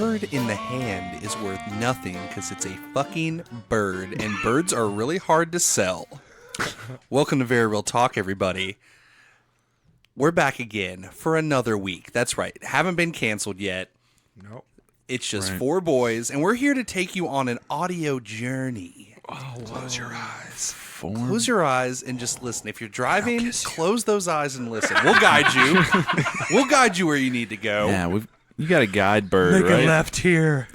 bird in the hand is worth nothing because it's a fucking bird, and birds are really hard to sell. Welcome to Very Real Talk, everybody. We're back again for another week. That's right. Haven't been canceled yet. Nope. It's just four boys, and we're here to take you on an audio journey. Oh, close your eyes. Close your eyes and just listen. If you're driving, close those eyes and listen. We'll guide you. We'll guide you where you need to go. Yeah, you got a guide bird, Make right? a left here.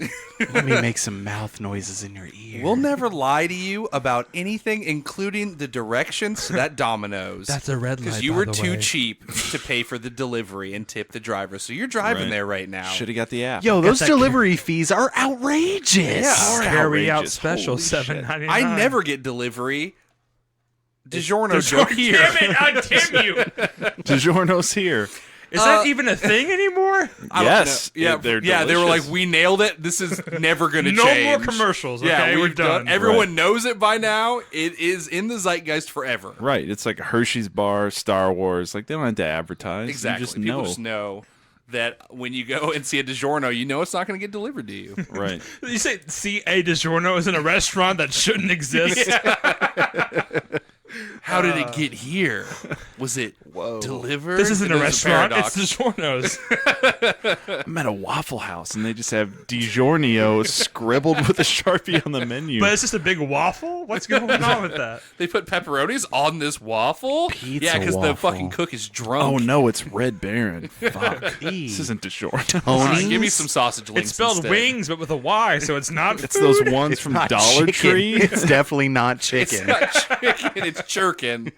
Let me make some mouth noises in your ear. We'll never lie to you about anything, including the directions to that Domino's. That's a red light, because you by were the too way. cheap to pay for the delivery and tip the driver. So you're driving there right now. Should have got the app. Yo, those that delivery fees are outrageous. Yeah. Carry out Outrageous. special, Holy shit. $7.99. I never get delivery. DiGiorno joke here. Damn it! I damn you! DiGiorno's here. Is that even a thing anymore? I don't Yes. know. Yeah, They're yeah. They were like, delicious. we nailed it. This is never going to No change. more commercials. Okay, Yeah, we're we've done. Everyone knows it by now. It is in the zeitgeist forever. Right. It's like Hershey's bar, Star Wars. Like, they don't have to advertise. Exactly. You just People know. just know that when you go and see a DiGiorno, you know it's not going to get delivered to you. Right. You say see a DiGiorno is in a restaurant that shouldn't exist. How did it get here? Was it delivered? This isn't a There's restaurant. paradox. It's DiGiorno's. I'm at a Waffle House, and they just have DiGiorno scribbled with a Sharpie on the menu. But it's just a big waffle? What's going on with that? They put pepperonis on this waffle? Pizza yeah, because the waffle. fucking cook is drunk. oh, no, it's Red Baron. Fuck. This isn't DiGiorno. Fine, give me some sausage links It's spelled instead. wings, but with a Y, so it's not It's those ones from Not Dollar chicken. Tree. It's definitely not It's chicken. not chicken, it's chirkin.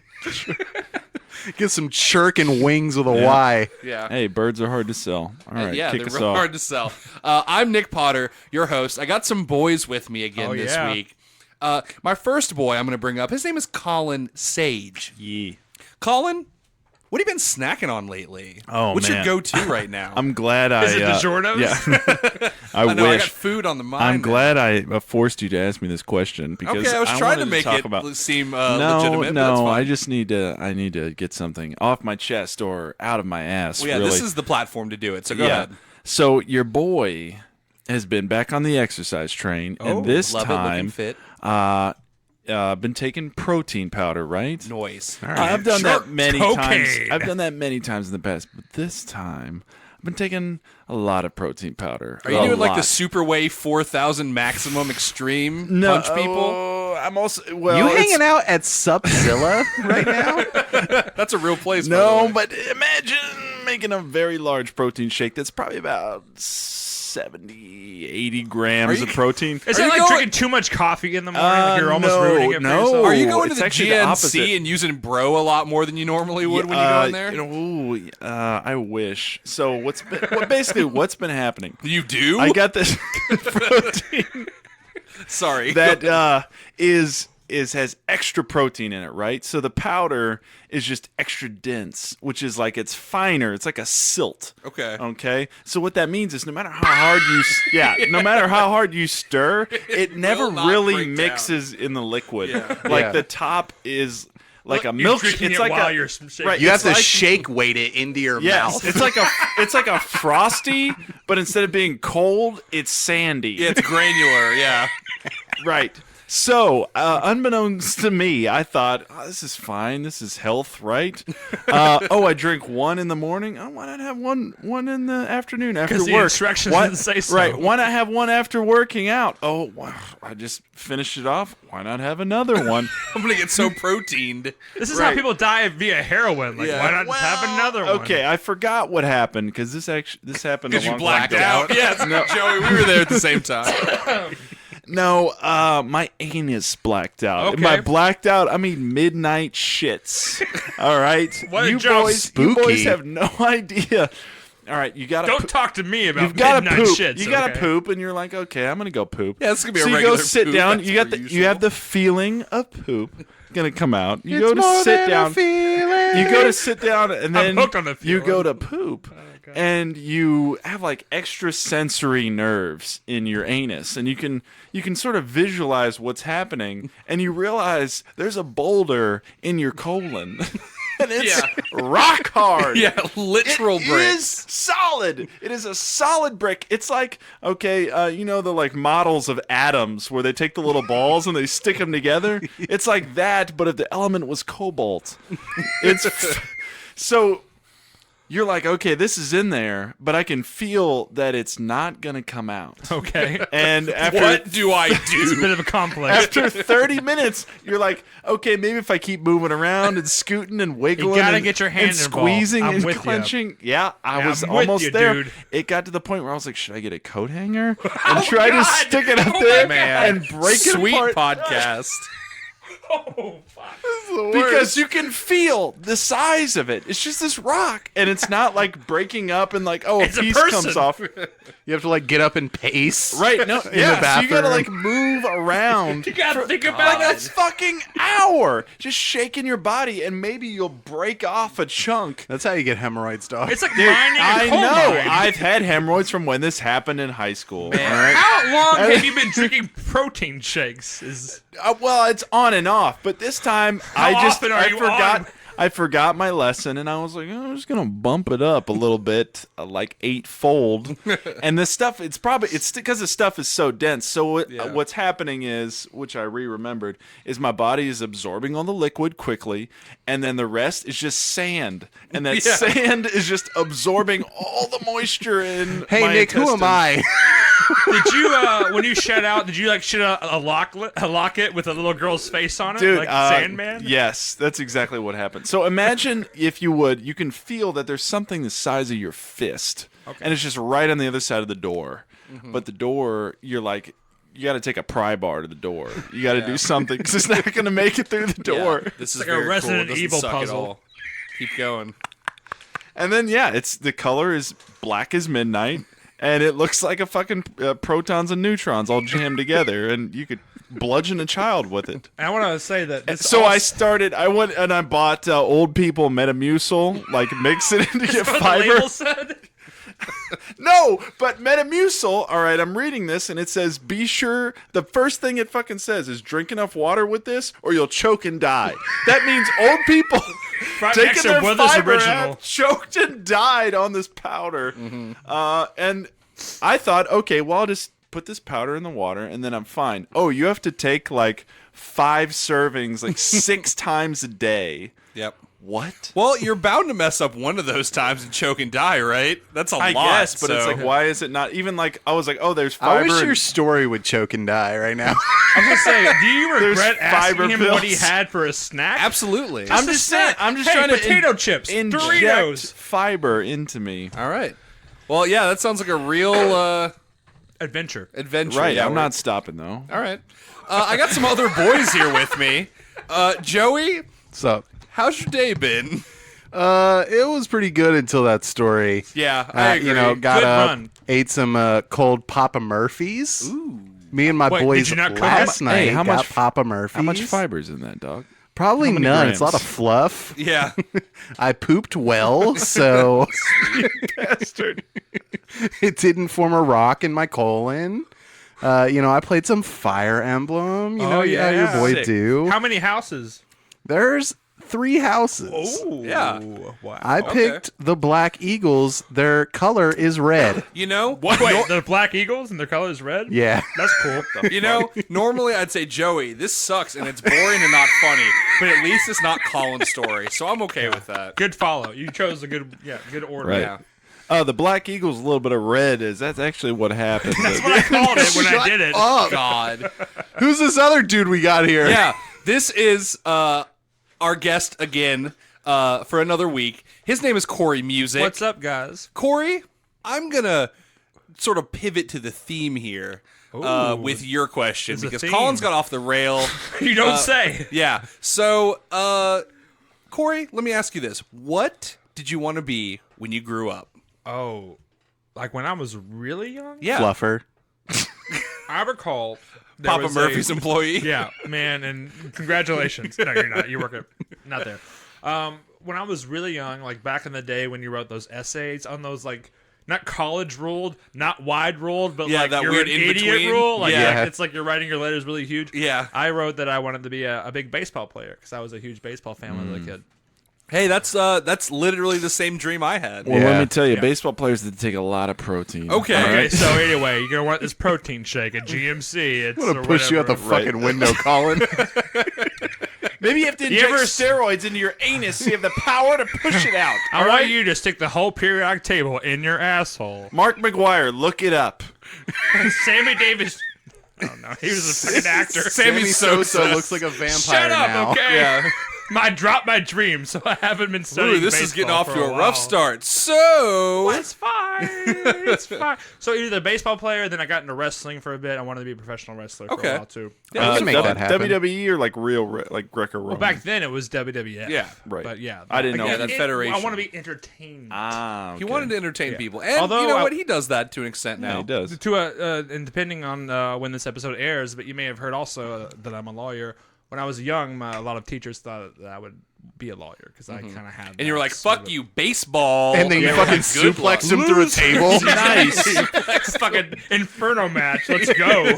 Get some chirkin wings with a Yeah. Y. Yeah. Hey, birds are hard to sell. All right, Yeah, kick they're us real off. hard to sell. I'm Nick Potter, your host. I got some boys with me again this yeah. week. My first boy I'm going to bring up, his name is Collin Sage. Yeah. Collin, what have you been snacking on lately? Oh, What's man. your go-to right now? I'm glad I... Is it DiGiorno's? Yeah. I I know, I got wish. food on the mind. I'm now. glad I forced you to ask me this question because Okay, I was trying to wanted make talk it about... seem No, legitimate. but that's no, fine. I just need to get something off my chest or out of my ass. Well, yeah, really. this is the platform to do it. So go ahead. So your boy has been back on the exercise train, and this Love it, looking time, fit. been taking protein powder, right? Noise. I've done Sure. that many Cocaine. times. I've done that many times in the past, but this time I've been taking a lot of protein powder. Are you doing like the Superway 4000 Maximum Extreme punch people? I'm also well. You it's- hanging out at Supzilla right now? That's a real place. by the No, way. but imagine making a very large protein shake that's probably about 70, 80 grams of protein. Is Are that you like going- drinking too much coffee in the morning? Like you're almost no, ruining it for no. yourself? Are you going to it's the actually the opposite. GNC and using bro a lot more than you normally would when you go in there? I wish. So what's been happening? You do? I got this protein Sorry. that has extra protein in it, right? So the powder is just extra dense, which is like it's finer. It's like a silt. Okay. Okay. So what that means is no matter how hard no matter how hard you stir, it never will not really break mixes in the liquid. Yeah. Like Yeah. the top is like a You're milk. drinking It's it like while a you're shaking. right. You have it's to like- shake weight it into your Yes, mouth. it's like a frosty, but instead of being cold, it's sandy. Yeah, it's granular. Yeah. Right. So, unbeknownst to me, I thought, this is fine. This is health, right? I drink one in the morning. Oh, why not have one in the afternoon after 'Cause the work? instructions Why- didn't say so. Right. Why not have one after working out? Oh, wow, I just finished it off. Why not have another one? I'm going to get so proteined. This is Right. how people die via heroin. Like, Yeah. why not have another one? Okay, I forgot what happened because this happened a Because you long blacked time ago. out. Yeah, Joey, we were there at the same time. No, my anus blacked out. Okay. By blacked out, I mean midnight shits. All right, What a you joke. boys, Spooky. you boys have no idea. All right, you gotta Don't talk to me about You've got to midnight poop. shits. You got to okay? poop, and you're like, okay, I'm gonna go poop. Yeah, this is going to be so a you regular go sit poop. down. That's You got per you have usual. the feeling of poop gonna come out. You go to sit down. You go to sit down, and then hooked on the you go feeling. to poop. And you have like extra sensory nerves in your anus, and you can sort of visualize what's happening, and you realize there's a boulder in your colon. and it's rock hard. Yeah, literal It bricks. is solid. It is a solid brick. It's like, okay, you know the like models of atoms where they take the little balls and they stick them together? It's like that, but if the element was cobalt. It's so you're like, okay, this is in there, but I can feel that it's not going to come out. Okay. And after What do I It's a do? bit of a complex. after 30 minutes, you're like, okay, maybe if I keep moving around and scooting and wiggling gotta and, get your hand and involved. squeezing I'm and with you. clenching. Yeah, I Yeah, was I'm with almost you, there. dude. It got to the point where I was like, should I get a coat hanger and try to stick it up there Man, and break sweet it apart? podcast. Oh, fuck. Because you can feel the size of it. It's just this rock, and it's not like breaking up and like, oh, It's a piece person. comes off. You have to like get up and pace. Right? No, the yeah. So you gotta bathroom. like move around. You gotta think like about a it. fucking hour, just shaking your body, and maybe you'll break off a chunk. That's how you get hemorrhoids, dog. It's like mining I a coal know. mine. I've had hemorrhoids from when this happened in high school. All right. How long have you been drinking protein shakes? Well, it's on and off, but this time I often are you forgot. on? I forgot my lesson, and I was like, I'm just gonna bump it up a little bit, like 8-fold. And this stuff, it's because the stuff is so dense. So what's happening is, which I remembered, is my body is absorbing all the liquid quickly, and then the rest is just sand, and that sand is just absorbing all the moisture in. Hey my Nick, who am intestines. I? Did you, when you shed out, did you like shit out a locket with a little girl's face on it, Dude, like Sandman? Yes, that's exactly what happened. So imagine, if you would, you can feel that there's something the size of your fist, and it's just right on the other side of the door. But the door, you're like, you got to take a pry bar to the door. You got to do something because it's not going to make it through the door. Yeah, this is like a very Resident cool. It doesn't Evil suck at puzzle. all. Keep going. And then it's the color is black as midnight, and it looks like a fucking protons and neutrons all jammed together, and you could bludgeon a child with it. And I want to say that this So I went and I bought Old People Metamucil, like mix it in to get what the fiber. label said. No, but Metamucil, all right, I'm reading this, and it says, be sure, the first thing it fucking says is drink enough water with this, or you'll choke and die. That means old people taking Extra their Withers fiber original. have choked and died on this powder. And I thought, okay, well, I'll just put this powder in the water, and then I'm fine. Oh, you have to take, like, 5 servings, like, 6 times a day. Yep. What? Well, you're bound to mess up one of those times and choke and die, right? That's a I lot. guess, but it's so- like, why is it not even like? I was like, oh, there's I fiber. wish and- your story would choke and die right now. I was gonna say, do you There's regret fiber asking him what he pills. had for a snack? Absolutely. I'm a just saying. snack. I'm just Hey, trying to potato chips, inject Doritos. fiber into me. All right. Well, yeah, that sounds like a real Adventure. adventure. Right. Yeah, I'm we're- not stopping though. All right. I got some other boys here with me. Joey, What's up? how's your day been? It was pretty good until that story. Yeah, I agree. You know, got Good up, run. ate some cold Papa Murphy's. Ooh. Me and my Wait, did boys you not cook last it? night Hey, how got much- Papa Murphy's. How much fiber's in that, dog? Probably how many none. It's a lot grams? of fluff. Yeah. I pooped well, so Bastard. it didn't form a rock in my colon. You know, I played some Fire Emblem. You know, yeah. your boy Sick. do. How many houses? There's 3 houses. Yeah. Wow. I picked the Black Eagles. Their color is red. You know? What? Wait, the Black Eagles and their color is red? Yeah. That's cool. You know, normally I'd say, Joey, this sucks and it's boring and not funny, but at least it's not Colin's story, so I'm okay with that. Good follow. You chose a good order. Right. Yeah. The Black Eagle's a little bit of red. That's actually what happened. That's what I called it when I did it. Oh, God. Who's this other dude we got here? Yeah, this is our guest again for another week. His name is Corey Music. What's up, guys? Corey, I'm going to sort of pivot to the theme here with your question There's a because theme. Colin's got off the rail. You don't say. Yeah. So, Corey, let me ask you this. What did you want to be when you grew up? Oh, like when I was really young? Yeah. Fluffer. I recall there Papa was Murphy's employee. Yeah, man, and congratulations. No, you're not. You work at not there. When I was really young, like back in the day when you wrote those essays on those like not college ruled, not wide ruled, but Yeah, like that you're weird an in-between. idiot rule. Like Yeah. it's like you're writing your letters really huge. Yeah. I wrote that I wanted to be a big baseball player because I was a huge baseball fan when I was a kid. Hey, that's literally the same dream I had. Well, Yeah. let me tell you, baseball players did take a lot of protein. Okay. All Okay, right? so anyway, you're gonna want this protein shake at GMC. It's I'm gonna push you out the fucking window, Colin. Maybe you have to You inject ever- steroids into your anus so you have the power to push it out. I want you to stick the whole periodic table in your asshole. Mark McGuire, look it up. Sammy Davis. Oh no, he was a fucking actor. Sammy Sosa looks like a vampire Shut up, now. okay? Yeah. I dropped my dream, so I haven't been studying. Ooh, this is getting baseball off for to a while. rough start. So, It's fine. It's fine. So either baseball player, then I got into wrestling for a bit. I wanted to be a professional wrestler for Okay. a while too. Yeah, we can make that happen. WWE or like real, like Greco-Roman? Well, back then it was WWF. Yeah, right. But yeah, I didn't know. Yeah, that federation. I want to be entertained. Ah, he okay. wanted to entertain Yeah. people, and Although you know I- what? He does that to an extent Yeah, now. he does. And depending on when this episode airs, but you may have heard also that I'm a lawyer. When I was young, a lot of teachers thought that I would be a lawyer because I kind of had. And you were like, that sort "Fuck of- you, baseball!" And then you Yeah, fucking good luck. suplexed him through a table. Nice. Fucking inferno match. Let's go.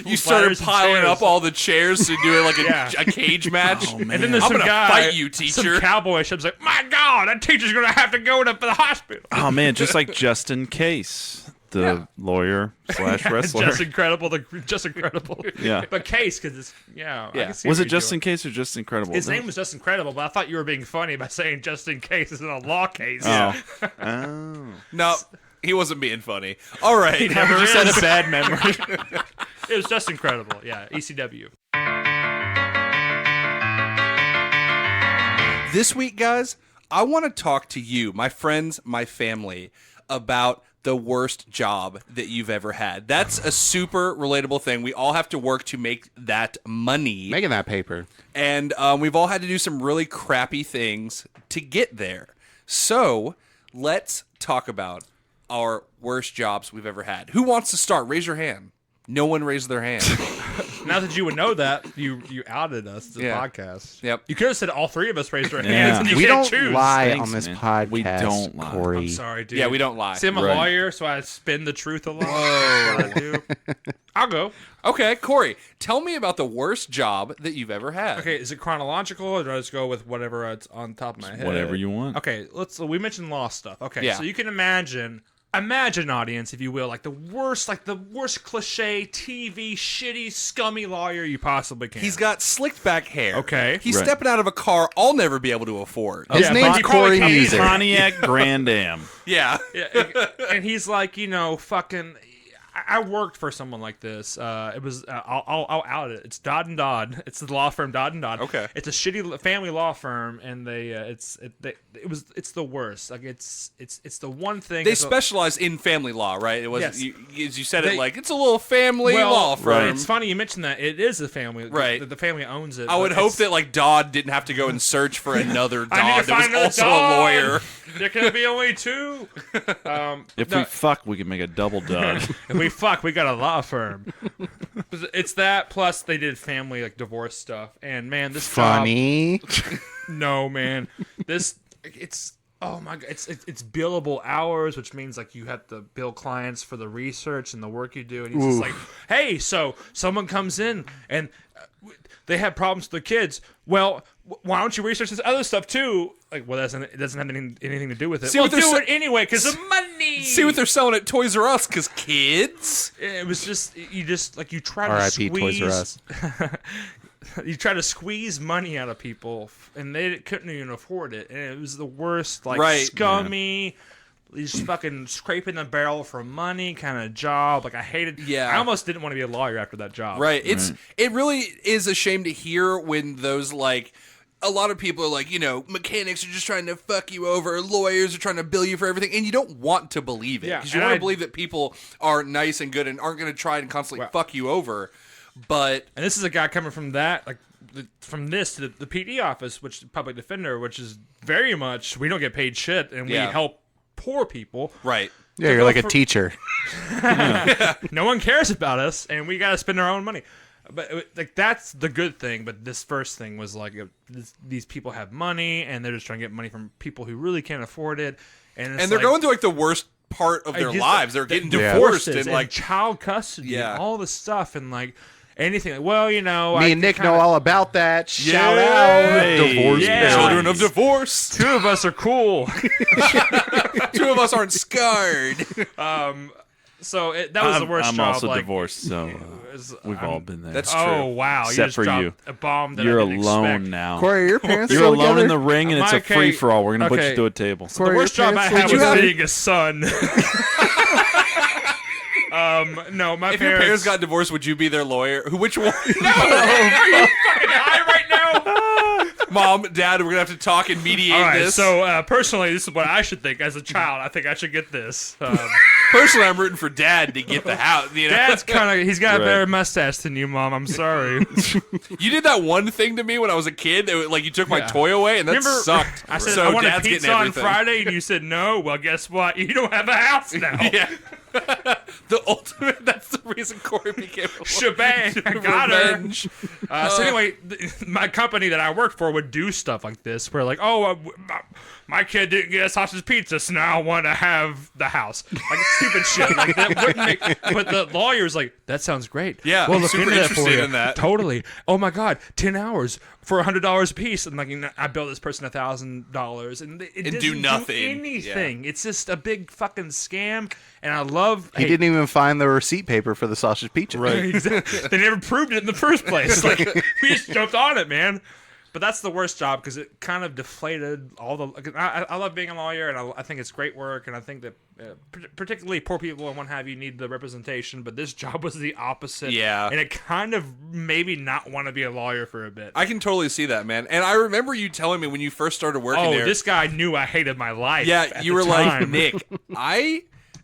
You started piling up all the chairs to do it like Yeah. a cage match. Oh, man. And then there's I'm some gonna guy, fight you, Some teacher. cowboy shows like, my God, that teacher's gonna have to go to the hospital. Oh man, just like Justin Case, the lawyer / wrestler. Just incredible. Just incredible. Yeah. But Case, because it's I Yeah. can see Was what it you're Justin doing. Case or Just Incredible? His name was Just Incredible, but I thought you were being funny by saying just in case it's in a law case. Oh. Oh. No, he wasn't being funny. All right, He never Just had is. a bad memory. It was just incredible. Yeah, ECW. This week, guys, I want to talk to you, my friends, my family, about the worst job that you've ever had. That's a super relatable thing. We all have to work to make that money. Making that paper. And we've all had to do some really crappy things to get there. So let's talk about our worst jobs we've ever had. Who wants to start? Raise your hand. No one raised their hand. Now that you would know that, you outed us to the Yeah. podcast. Yep. You could have said all three of us raised our hands, Yeah. and you We can't don't choose. lie Thanks, on this man. podcast. We don't lie. Corey. I'm sorry, dude. Yeah, we don't lie. See, I'm a Right. lawyer, so I spin the truth a lot. That's what I do. I'll go. Okay, Corey, tell me about the worst job that you've ever had. Okay, is it chronological, or do I just go with whatever it's on top of my head? Whatever you want. Okay, we mentioned law stuff. Okay, Yeah. so you can imagine, audience, if you will, like the worst cliche TV, shitty, scummy lawyer you possibly can. He's got slicked back hair. Okay. He's Right. stepping out of a car I'll never be able to afford. His Yeah, name's but he probably Corey can't eat Music. Pontiac Grand Am. Yeah. Yeah, and he's like, fucking. I worked for someone like this. It was I'll out it. It's Dodd and Dodd. It's the law firm Dodd and Dodd. Okay. It's a shitty family law firm, and it's the worst. Like it's the one thing. They it's a- specialize in family law, right? It was Yes. as you said it They- like it's a little family well, law firm. Right. It's funny you mentioned that. It is a family. Right. The family owns it. I would but hope it's- that like Dodd didn't have to go and search for another I need Dodd to that was find another also Dodd. a lawyer. There can be only two. If No. we fuck, we can make a double dog. If we fuck, we got a law firm. It's that plus they did family like divorce stuff, and man, this Funny. job, no man, it's oh my god, it's billable hours, which means like you have to bill clients for the research and the work you do, and he's just like, hey, so someone comes in and they have problems with their kids. Well, why don't you research this other stuff too? Like, well, it doesn't have anything to do with it. See We'll what they're do sa- it anyway because of money. See what they're selling at Toys R Us because kids. It was just you try to R.I.P. squeeze. Toys R Us. You try to squeeze money out of people, and they couldn't even afford it, and it was the worst, like Right. scummy. You just fucking scraping the barrel for money kind of job. Like I hated. Yeah. I almost didn't want to be a lawyer after that job. Right. It really is a shame to hear when those like a lot of people are like, mechanics are just trying to fuck you over, lawyers are trying to bill you for everything, and you don't want to believe it Yeah, because you and want to I- believe that people are nice and good and aren't going to try and constantly Well- fuck you over. But And this is a guy coming from that, like from this to the PD office, which public defender, which is very much we don't get paid shit, and we Yeah. help poor people. right. Yeah, you're like a teacher. No one cares about us, and we got to spend our own money. But like that's the good thing. But this first thing was like these people have money, and they're just trying to get money from people who really can't afford it. And And they're going through like the worst part of their lives. They're getting divorced and like child custody, Yeah. and all this stuff, and like anything. Well, Me and Nick know all about that. Shout Hey. out. Divorce Yeah. parents. Children of divorce. Two of us are cool. Two of us aren't scarred. So that was the worst I'm job. also like, divorced, so we've all been there. That's Oh true. wow! Except you just for dropped you. a bomb that You're I didn't alone expect. now. Corey, are your parents You're still alone in together? the ring, and it's a Okay, free for all. We're gonna put okay. you through a table. The Corey, worst your job I parents had still was together? being a son. No, my If your parents. parents got divorced, would you be their lawyer? Which one? Are you fucking high right now? Mom, Dad, we're gonna have to talk and mediate All right. this. So personally, this is what I should think as a child. I think I should get this. Personally, I'm rooting for Dad to get the house. You know? Dad's kind of. He's got a Right. better mustache than you, Mom. I'm sorry. You did that one thing to me when I was a kid. That, like you took my Yeah. toy away, and that Remember, sucked. I said so I wanted Dad's pizza getting on everything. Friday, and you said no. Well, guess what? You don't have a house now. Yeah. The ultimate. That's the reason Corey became a Shebang! I got Revenge. her. So anyway, my company that I worked for would do stuff like this, where like, oh, my kid didn't get a sausage pizza, so now I want to have the house. Like stupid shit. Like that wouldn't make. But the lawyer's like, that sounds great. Yeah, we'll I'm look super into that for interested you. in that. Totally. Oh my God, 10 hours for $100 a piece, and like I bill this person $1,000, and it doesn't do nothing. anything. It's just a big fucking scam, and I love. He didn't even find the receipt paper for the sausage pizza. Exactly. They never proved it in the first place. Like we just jumped on it, man. But that's the worst job because it kind of deflated all the. I love being a lawyer, and I think it's great work, and I think that particularly poor people and what have you need the representation. But this job was the opposite. Yeah. And it kind of made me not want to be a lawyer for a bit. I can totally see that, man. And I remember you telling me when you first started working there. This guy knew I hated my life. Yeah, at you the were like, time. Nick, I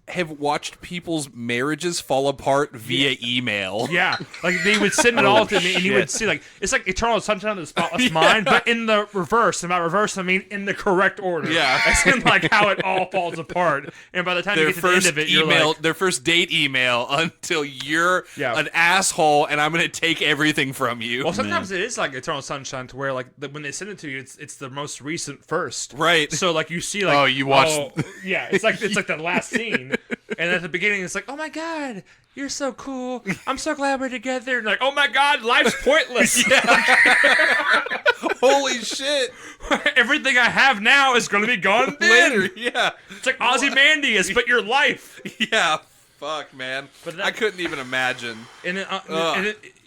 have watched people's marriages fall apart via email. Yeah, like they would send it all to me, and you would see like it's like Eternal Sunshine of the Spotless Mind, but in the reverse. And by reverse, I mean in the correct order. Yeah. as in like how it all falls apart. And by the time you Their get to the end first of it, you're email, like, their first date email, until you're Yeah. an asshole and I'm going to take everything from you. well, sometimes it is like Eternal Sunshine, to where like when they send it to you, it's the most recent first. Right. So like you see like Oh, you watched- yeah, it's like the last scene, and at the beginning it's like, oh my God, you're so cool. I'm so glad we're together. And like, oh my God, life's pointless. Holy shit. Everything I have now is going to be gone then. Later, yeah. It's like Ozymandias, but your life. Yeah. Fuck, man. But that- I couldn't even imagine. And,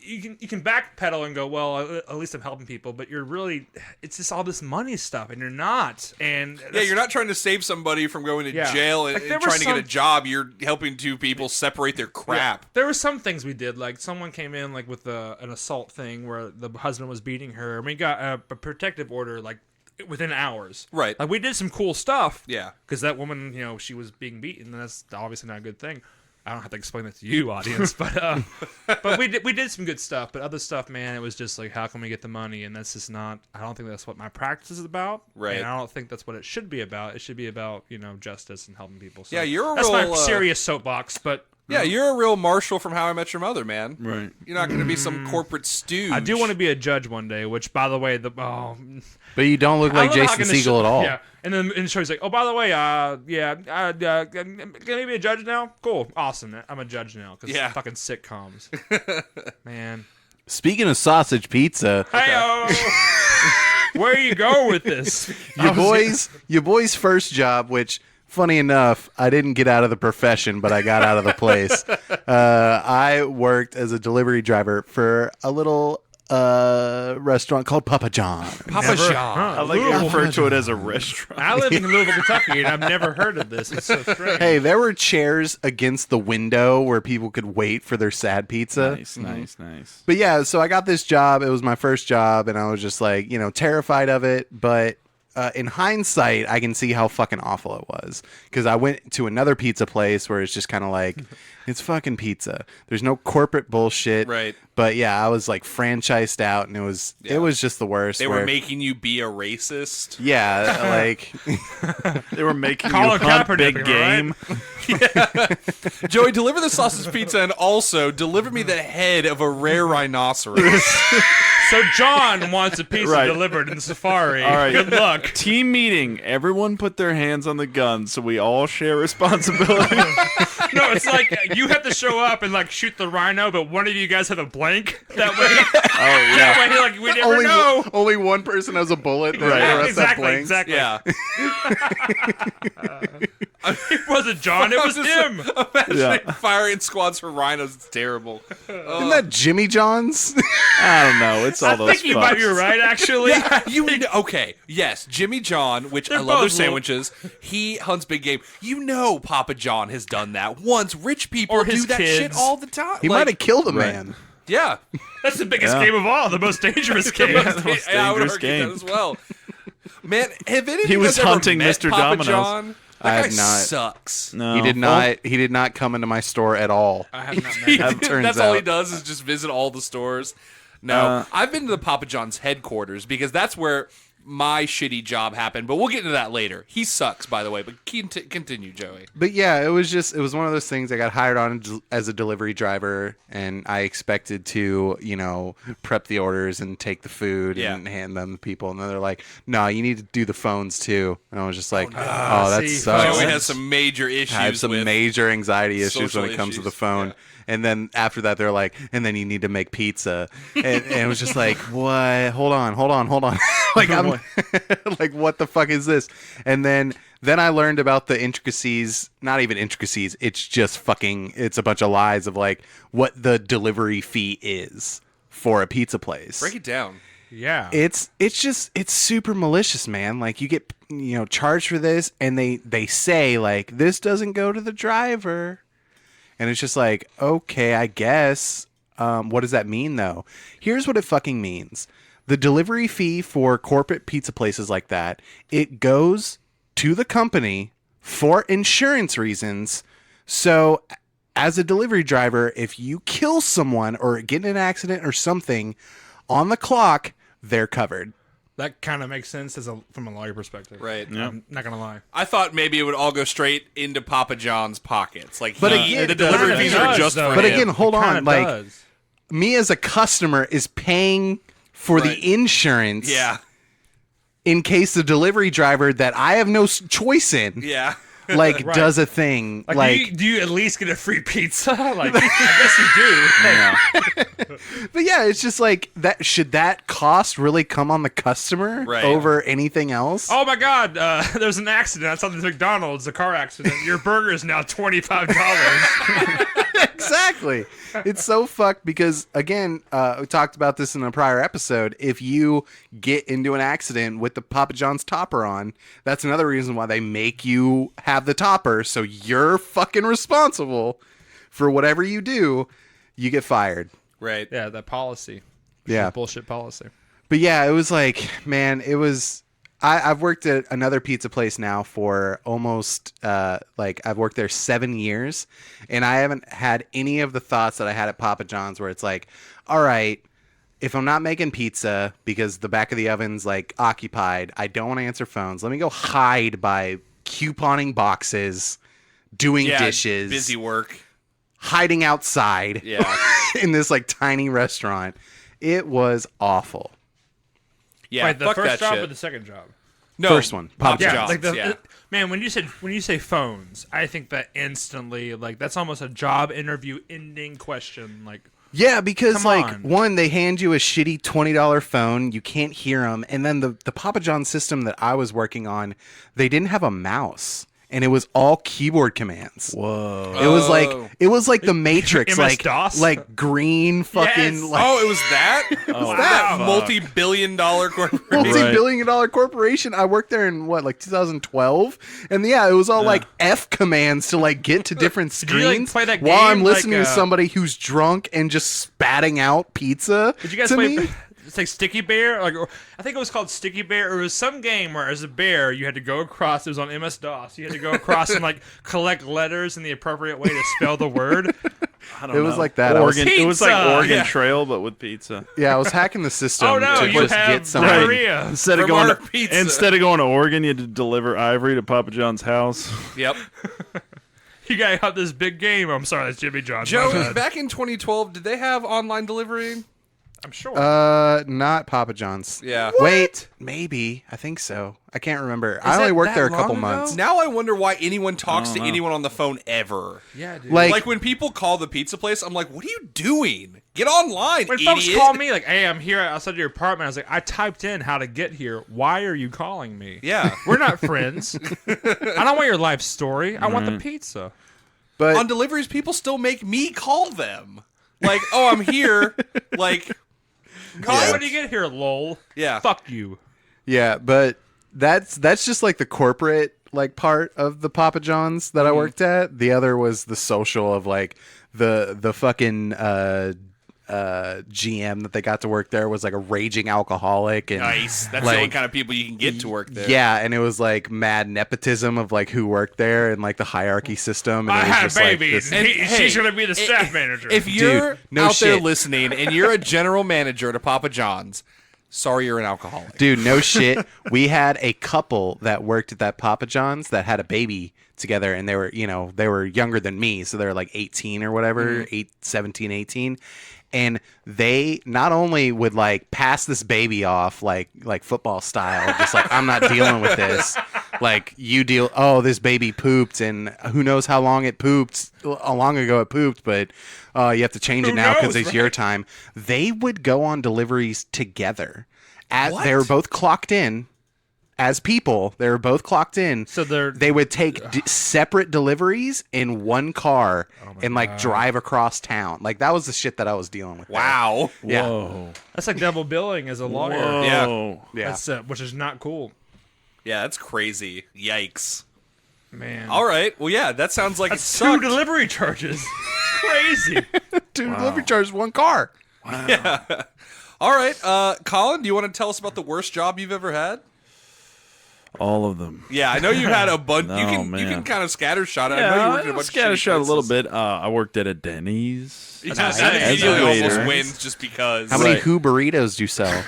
you can backpedal and go, well, at least I'm helping people. But you're really, it's just all this money stuff, and you're not. And Yeah, you're not trying to save somebody from going to Yeah. jail and, Like, there and were trying to get a some- job. You're helping two people separate their crap. There were some things we did, like someone came in like with an assault thing where the husband was beating her, and we got a protective order like within hours. Right. Like we did some cool stuff. Yeah. Because that woman, she was being beaten, and that's obviously not a good thing. I don't have to explain that to you, audience, but we did some good stuff. But other stuff, man, it was just like, how can we get the money? And that's just not. I don't think that's what my practice is about. Right. And I don't think that's what it should be about. It should be about justice and helping people. So Yeah, you're a that's my real, serious soapbox, but. Yeah, you're a real Marshall from How I Met Your Mother, man. Right. You're not going to be some corporate stooge. I do want to be a judge one day, which, by the way, But you don't look like I love how Jason in the Segel at all. Yeah, and then in the show he's like, "Oh, by the way, can I be a judge now? Cool, awesome. I'm a judge now because Yeah. fucking sitcoms, man. Speaking of sausage pizza, Hey, where you go with this? your boy's first job, which, funny enough, I didn't get out of the profession, but I got out of the place. I worked as a delivery driver for a little restaurant called Papa John. Papa John. I like you refer to it as a restaurant. I live in Louisville, Kentucky, and I've never heard of this. It's so strange. Hey, there were chairs against the window where people could wait for their sad pizza. Nice. But yeah, so I got this job. It was my first job, and I was just like, terrified of it. But in hindsight, I can see how fucking awful it was. Because I went to another pizza place where it's just kind of like, it's fucking pizza. There's no corporate bullshit. Right. But yeah, I was like franchised out, and it was just the worst. They were making you be a racist. Yeah, like They were making Colin you hunt Kaepernick, big am I game. Joey, deliver the sausage pizza and also deliver me the head of a rare rhinoceros. So John wants a pizza Right. delivered in the safari. All right. Good luck. Team meeting. Everyone put their hands on the gun so we all share responsibility. No, it's like you have to show up and like shoot the rhino, but one of you guys have a blank. That way, that way, like we never know. Only one person has a bullet. And Right. the rest have blanks. Exactly. Yeah. It wasn't John. It was him. Imagining firing squads for rhinos. It's terrible. Isn't that Jimmy John's? I don't know. It's all I those think you might be fucks. right, actually. Okay, yes, Jimmy John, which I They're love their both little- sandwiches. He hunts big game. Papa John has done that once. Rich people Or do his that kids. shit all the time. He might have killed a man. Yeah, That's the biggest Yeah. game of all. The most dangerous game. the most I would dangerous argue game. that as well. Man, have any of He you was guys ever hunting met Mr. Papa Domino's. John? I That have guy not. sucks. No. He did not. He did not come into my store at all. I have not met him. turns That's all he out. does is just visit all the stores. No, I've been to the Papa John's headquarters because that's where my shitty job happened. But we'll get into that later. He sucks, by the way. But continue, Joey. But yeah, it was one of those things. I got hired on as a delivery driver, and I expected to, prep the orders and take the food and hand them to people. And then they're like, "No, you need to do the phones too." And I was just like, "Oh, that see, sucks." Joey has some major issues. I have some with major anxiety issues when social it comes to the issues, phone. yeah. And then after that, they're like, and then you need to make pizza. And it was just like, what? Hold on. Like, I'm like, what the fuck is this? And then I learned about the intricacies, not even intricacies. It's just it's a bunch of lies of like what the delivery fee is for a pizza place. Break it down. Yeah. It's super malicious, man. Like you get, charged for this, and they say like, this doesn't go to the driver. And it's just like, okay, I guess. What does that mean, though? Here's what it fucking means. The delivery fee for corporate pizza places like that, it goes to the company for insurance reasons. So as a delivery driver, if you kill someone or get in an accident or something on the clock, they're covered. That kind of makes sense from a lawyer perspective. Right. I'm not going to lie. I thought maybe it would all go straight into Papa John's pockets. Like, But again, the delivery kinda fees are does, just though. for But him. again, hold on. Kinda Like, does. me as a customer is paying for Right. the insurance. Yeah. In case the delivery driver that I have no choice in, Yeah. like, Right. does a thing. Like, do you at least get a free pizza? Like, I guess you do. But yeah, it's just like that. Should that cost really come on the customer Right. over anything else? Oh my God! There's an accident outside the McDonald's. A car accident. Your burger is now $25. Exactly. It's so fucked because, again, we talked about this in a prior episode. If you get into an accident with the Papa John's topper on, that's another reason why they make you have the topper. So you're fucking responsible for whatever you do. You get fired. Right. Yeah, that policy. Yeah. Bullshit policy. But yeah, it was like, man, it was. I've worked at another pizza place now for almost, I've worked there 7 years, and I haven't had any of the thoughts that I had at Papa John's where it's like, all right, if I'm not making pizza because the back of the oven's like occupied, I don't want to answer phones. Let me go hide by couponing boxes, doing Yeah. dishes, Busy work. hiding outside Yeah. in this like tiny restaurant. It was awful. Yeah. Wait, the fuck first that job shit. or the second job? No. First one. Papa Papa John's. John's. Yeah. Man, when you say phones, I think that instantly, like, that's almost a job interview ending question. Like, Yeah, because Come like on. one, they hand you a shitty $20 phone, you can't hear them, and then the Papa John system that I was working on, they didn't have a mouse, and it was all keyboard commands. Whoa. It was like the Matrix, MS-DOS? like green fucking Yes. like Oh, it was that? That Wow. multi-billion-dollar corporation. multi-billion-dollar corporation. I worked there in 2012, and yeah, it was all like F commands to like get to different Did you, like, screens play that while I'm game, listening like, to somebody who's drunk and just spatting out pizza. did you guys to play? me. It's like Sticky Bear. Like, or, I think it was called Sticky Bear. Or it was some game where, as a bear, you had to go across. It was on MS-DOS. You had to go across and like collect letters in the appropriate way to spell the word. I don't It was know. like that. Oregon. It was like Pizza! Oregon Yeah. Trail, but with pizza. Yeah, I was hacking the system Oh no, to you just have get somebody. diarrhea. Instead of From going our to pizza. instead of going to Oregon, you had to deliver ivory to Papa John's house. Yep. You got out this big game. I'm sorry, that's Jimmy John. My Joe, bad. back in 2012, did they have online delivery? I'm sure. Not Papa John's. Yeah. Wait, maybe. I think so. I can't remember. I Is only it worked that there a long couple ago? months. Now I wonder why anyone talks to anyone on the phone ever. Yeah, dude. Like, When people call the pizza place, I'm like, what are you doing? Get online, when idiot. folks call me like, "Hey, I'm here outside your apartment," I was like, "I typed in how to get here. Why are you calling me?" Yeah. We're not friends. I don't want your life story. I want the pizza. but On deliveries, people still make me call them. Like, oh, I'm here. Like, When do you get here, lol? Yeah. Fuck you. yeah, but that's just like the corporate like part of the Papa John's that I worked at. The other was the social of like the fucking GM that they got to work there was like a raging alcoholic and nice. That's like, the only kind of people you can get to work there. Yeah, and it was like mad nepotism of like who worked there and like the hierarchy system. And I it was had a just, like, baby. this- and she's hey, gonna be the staff manager. If you're no out there shit. listening and you're a general manager at a Papa John's, sorry you're an alcoholic. Dude, no shit. We had a couple that worked at that Papa John's that had a baby together, and they were, they were younger than me, so they were like 18 or whatever, 17, 18. And they not only would like pass this baby off like football style, just like, I'm not dealing with this. Like, you deal, oh, this baby pooped, and who knows how long it pooped, how long ago it pooped, but you have to change it Who now because knows, it's your time. They would go on deliveries together. What? They were both clocked in as people. They were both clocked in. So they would take separate deliveries in one car and like drive across town. Like, that was the shit that I was dealing with. there. Wow. Yeah. Whoa. that's like double billing as a lawyer. Whoa. Yeah. That's which is not cool, Yeah, that's crazy. Yikes. man. All right. Well, yeah, that sounds like That's it two sucked. delivery charges. Crazy. Two delivery charges, one car. All right. Colin, do you want to tell us about the worst job you've ever had? All of them. Yeah, I know you had a bunch. No, you can man. kind of scattershot it. I know you worked at a bunch of shitty scattershot a little places. bit. I worked at a Denny's. Yeah, That's that as immediately a almost waiter. wins just because. How many Right. Who burritos do you sell?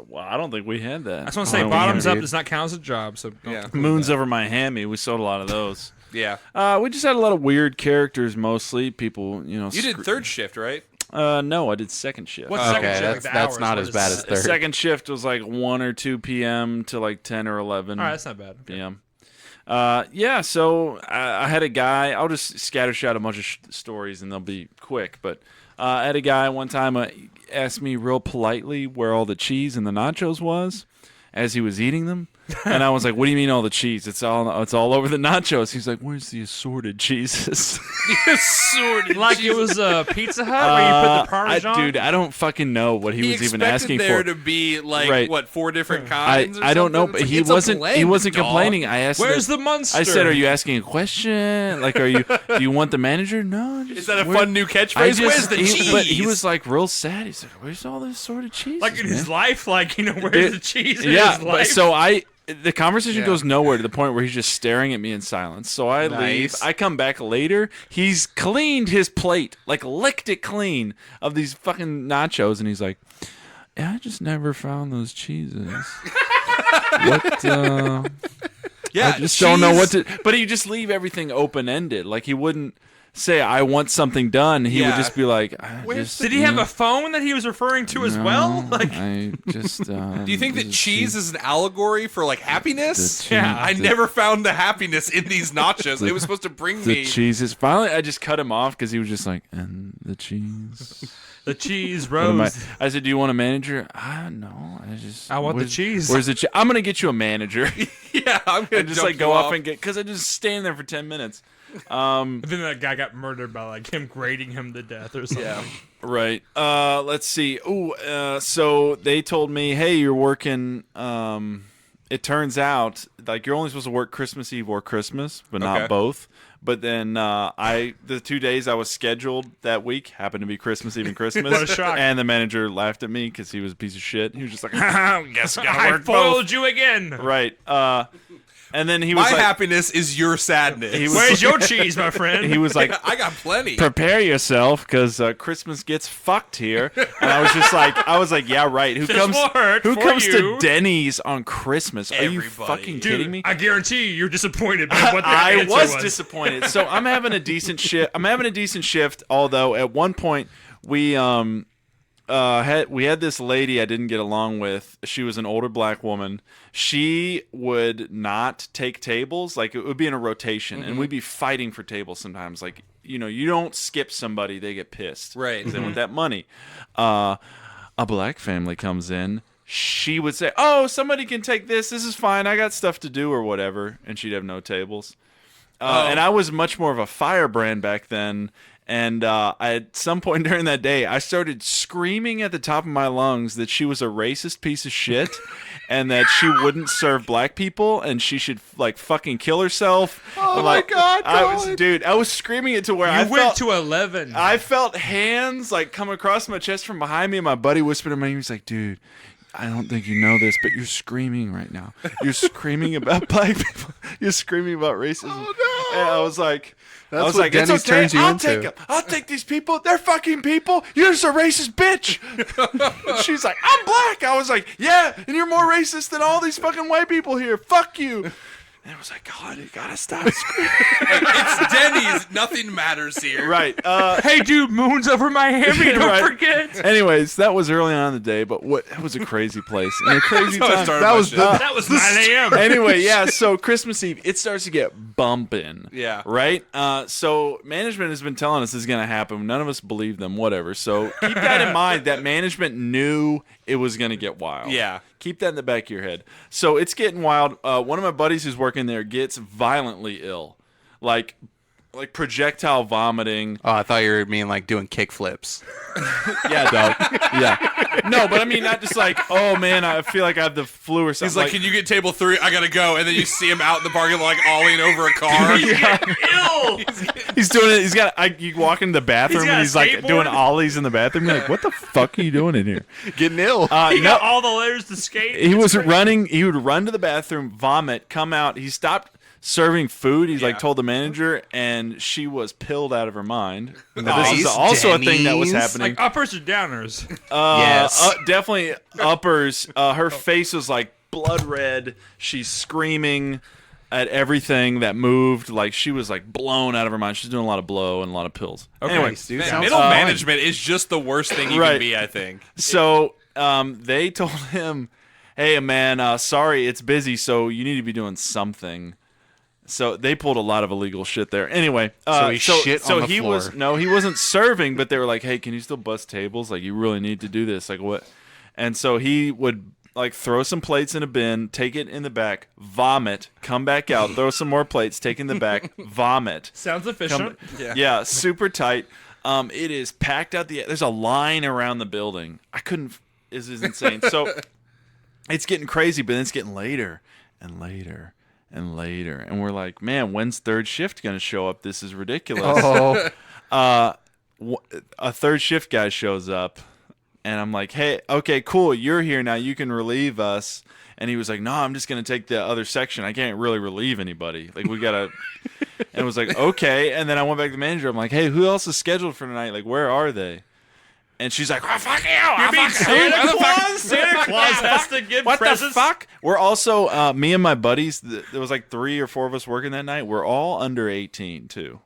Well, I don't think we had that. I just want to say, Oh, bottoms yeah, up dude. does not count as a job. So don't Yeah. include Moons that. over my hammy. We sold a lot of those. Yeah. We just had a lot of weird characters mostly. People, You did third shift, right? No, I did second shift. What's Oh, second okay, shift? Like that's the not hours? as What bad is- as third. Second shift was like 1 or 2 p.m. to like 10 or 11 All right, that's not bad. Okay. p.m. Yeah, so I had a guy. I'll just scattershot a bunch of stories and they'll be quick. But I had a guy one time asked me real politely where all the cheese and the nachos was as he was eating them. And I was like, "What do you mean all the cheese? It's all over the nachos." He's like, "Where's the assorted cheeses?" Like it was a Pizza Hut where you put the Parmesan. Dude, I don't fucking know what he was even asking there for. to be like Right. what 4 different I, kinds. Or I don't know, something? but It's he like, it's a wasn't blend, dog. complaining. I asked, Where's the Munster? I said, "Are you asking a question? Like, do you want the manager?" No. Just, Is that a where- fun new catchphrase? Where's the cheese? But he was like real sad. He's like, "Where's all this assorted cheese?" like in his life? Like where's the cheese in Yeah, his but life? so the conversation Yeah. goes nowhere to the point where he's just staring at me in silence. So I leave. Nice. I come back later. He's cleaned his plate, like licked it clean of these fucking nachos, and he's like, "Yeah, I just never found those cheeses. What? yeah, I just don't know what to." But he just leave everything open ended. Like he wouldn't say, "I want something done." He would Yeah. just be like, Did he have a phone that he was referring to as well? Like I just. Do you think that cheese is an allegory for like happiness? The cheese- I never found the happiness in these nachos. It was supposed to bring the me. cheese is finally. I just cut him off because he was just like, "And the cheese." the cheese What am rose. I said, "Do you want a manager?" No, I want the where's- cheese. Where's the cheese? I'm gonna get you a manager. Yeah, I'm gonna And just jump like go you off and get because I just stand there for 10 minutes. But then that guy got murdered by like him grating him to death or something. Yeah. Right. Let's see. So they told me, "Hey, you're working." It turns out like you're only supposed to work Christmas Eve or Christmas, but Okay. not both. But then the 2 days I was scheduled that week happened to be Christmas Eve and Christmas. What a shock. And the manager laughed at me because he was a piece of shit. He was just like, "Guess I gotta I work both." foiled you again. Right. And then he was My like, happiness is your sadness. He was- Where's your cheese, my friend? he was like, I got plenty. "Prepare yourself because Christmas gets fucked here." And I was like, "Yeah, right. Who This comes? will hurt Who for comes you." to Denny's on Christmas? Are you Everybody. fucking Dude, kidding me?" I guarantee you're disappointed by what the I answer was disappointed. So I'm having a decent shift. Although at one point we we had this lady I didn't get along with. She was an older black woman. She would not take tables. Like, it would be in a rotation, and we'd be fighting for tables sometimes. Like, you don't skip somebody, they get pissed. Right. 'Cause they want that money. A black family comes in. She would say, "Oh, somebody can take this. This is fine. I got stuff to do," or whatever. And she'd have no tables. And I was much more of a firebrand back then. And at some point during that day, I started screaming at the top of my lungs that she was a racist piece of shit and that she wouldn't serve black people and she should, like, fucking kill herself. Oh, my God, I was screaming it to where I went felt... to 11. I felt hands, like, come across my chest from behind me, and my buddy whispered in my ear, he was like, "Dude, I don't think you know this, but you're screaming right now. You're screaming about black people. You're screaming about racism." Oh, no. And I was like... That's what Denny's "It's okay. turns you I'll into." take them. I'll take these people. They're fucking people. You're just a racist bitch." She's like, "I'm black." I was like, "Yeah, and you're more racist than all these fucking white people here. Fuck you." And I was like, "God, you gotta stop screaming." It's Denny's. Nothing matters here. Right. Hey, dude, moon's over Miami. Don't Right. forget. Anyways, that was early on in the day, but it was a crazy place and a crazy That's how I time. started That my was shit. That was 9 a.m. Anyway, yeah, so Christmas Eve, it starts to get bumping. Yeah. Right? So management has been telling us this is going to happen. None of us believe them, whatever. So keep that in mind, that management knew it was going to get wild. Yeah. Keep that in the back of your head. So it's getting wild. One of my buddies who's working there gets violently ill. Like projectile vomiting. Oh, I thought you were mean like doing kick flips. Yeah, dog. Yeah. No, but I mean, not just like, "Oh, man, I feel like I have the flu or something." He's like, "Can you get table 3? I gotta go." And then you see him out in the parking lot, like, ollie over a car. Ill. He's doing it. You walk into the bathroom He's got and a he's like skateboard? doing ollies in the bathroom. You're like, "What the fuck are you doing in here?" Getting ill. He got all the layers to skate. He It's was crazy. running. He would run to the bathroom, vomit, come out. He stopped serving food. He's like Yeah. told the manager, and she was pilled out of her mind. This Nice, is also a thing that was Denny's. happening. Like uppers or downers. Yes. Definitely uppers. Her face was like blood red. She's screaming at everything that moved. Like, she was like blown out of her mind. She's doing a lot of blow and a lot of pills. Anyway, dude. Man, Sounds middle fun. management is just the worst thing you Right. can be, I think. so they told him, "Hey, man, sorry, it's busy, so you need to be doing something." So they pulled a lot of illegal shit there. Anyway, So he shit on the he floor. he wasn't serving, but they were like, "Hey, can you still bust tables? Like, you really need to do this. Like, what?" And so he would like throw some plates in a bin, take it in the back, vomit, come back out, throw some more plates, take in the back, vomit. Sounds efficient. Yeah, super tight. It is packed out. There's a line around the building. This is insane. So it's getting crazy, but then it's getting later and later and later, and we're like, "Man, when's third shift gonna show up? This is ridiculous." Oh, A third shift guy shows up, and I'm like, "Hey, okay, cool, you're here now. You can relieve us." And he was like, "No, I'm just gonna take the other section. I can't really relieve anybody. Like, we gotta." And it was like, "Okay." And then I went back to the manager. I'm like, "Hey, who else is scheduled for tonight? Like, where are they?" And she's like, "Oh, fuck you! You're being Santa Claus? Santa Claus has to give What presents. the fuck?" We're also me and my buddies. There was like 3 or 4 of us working that night. We're all under 18 too.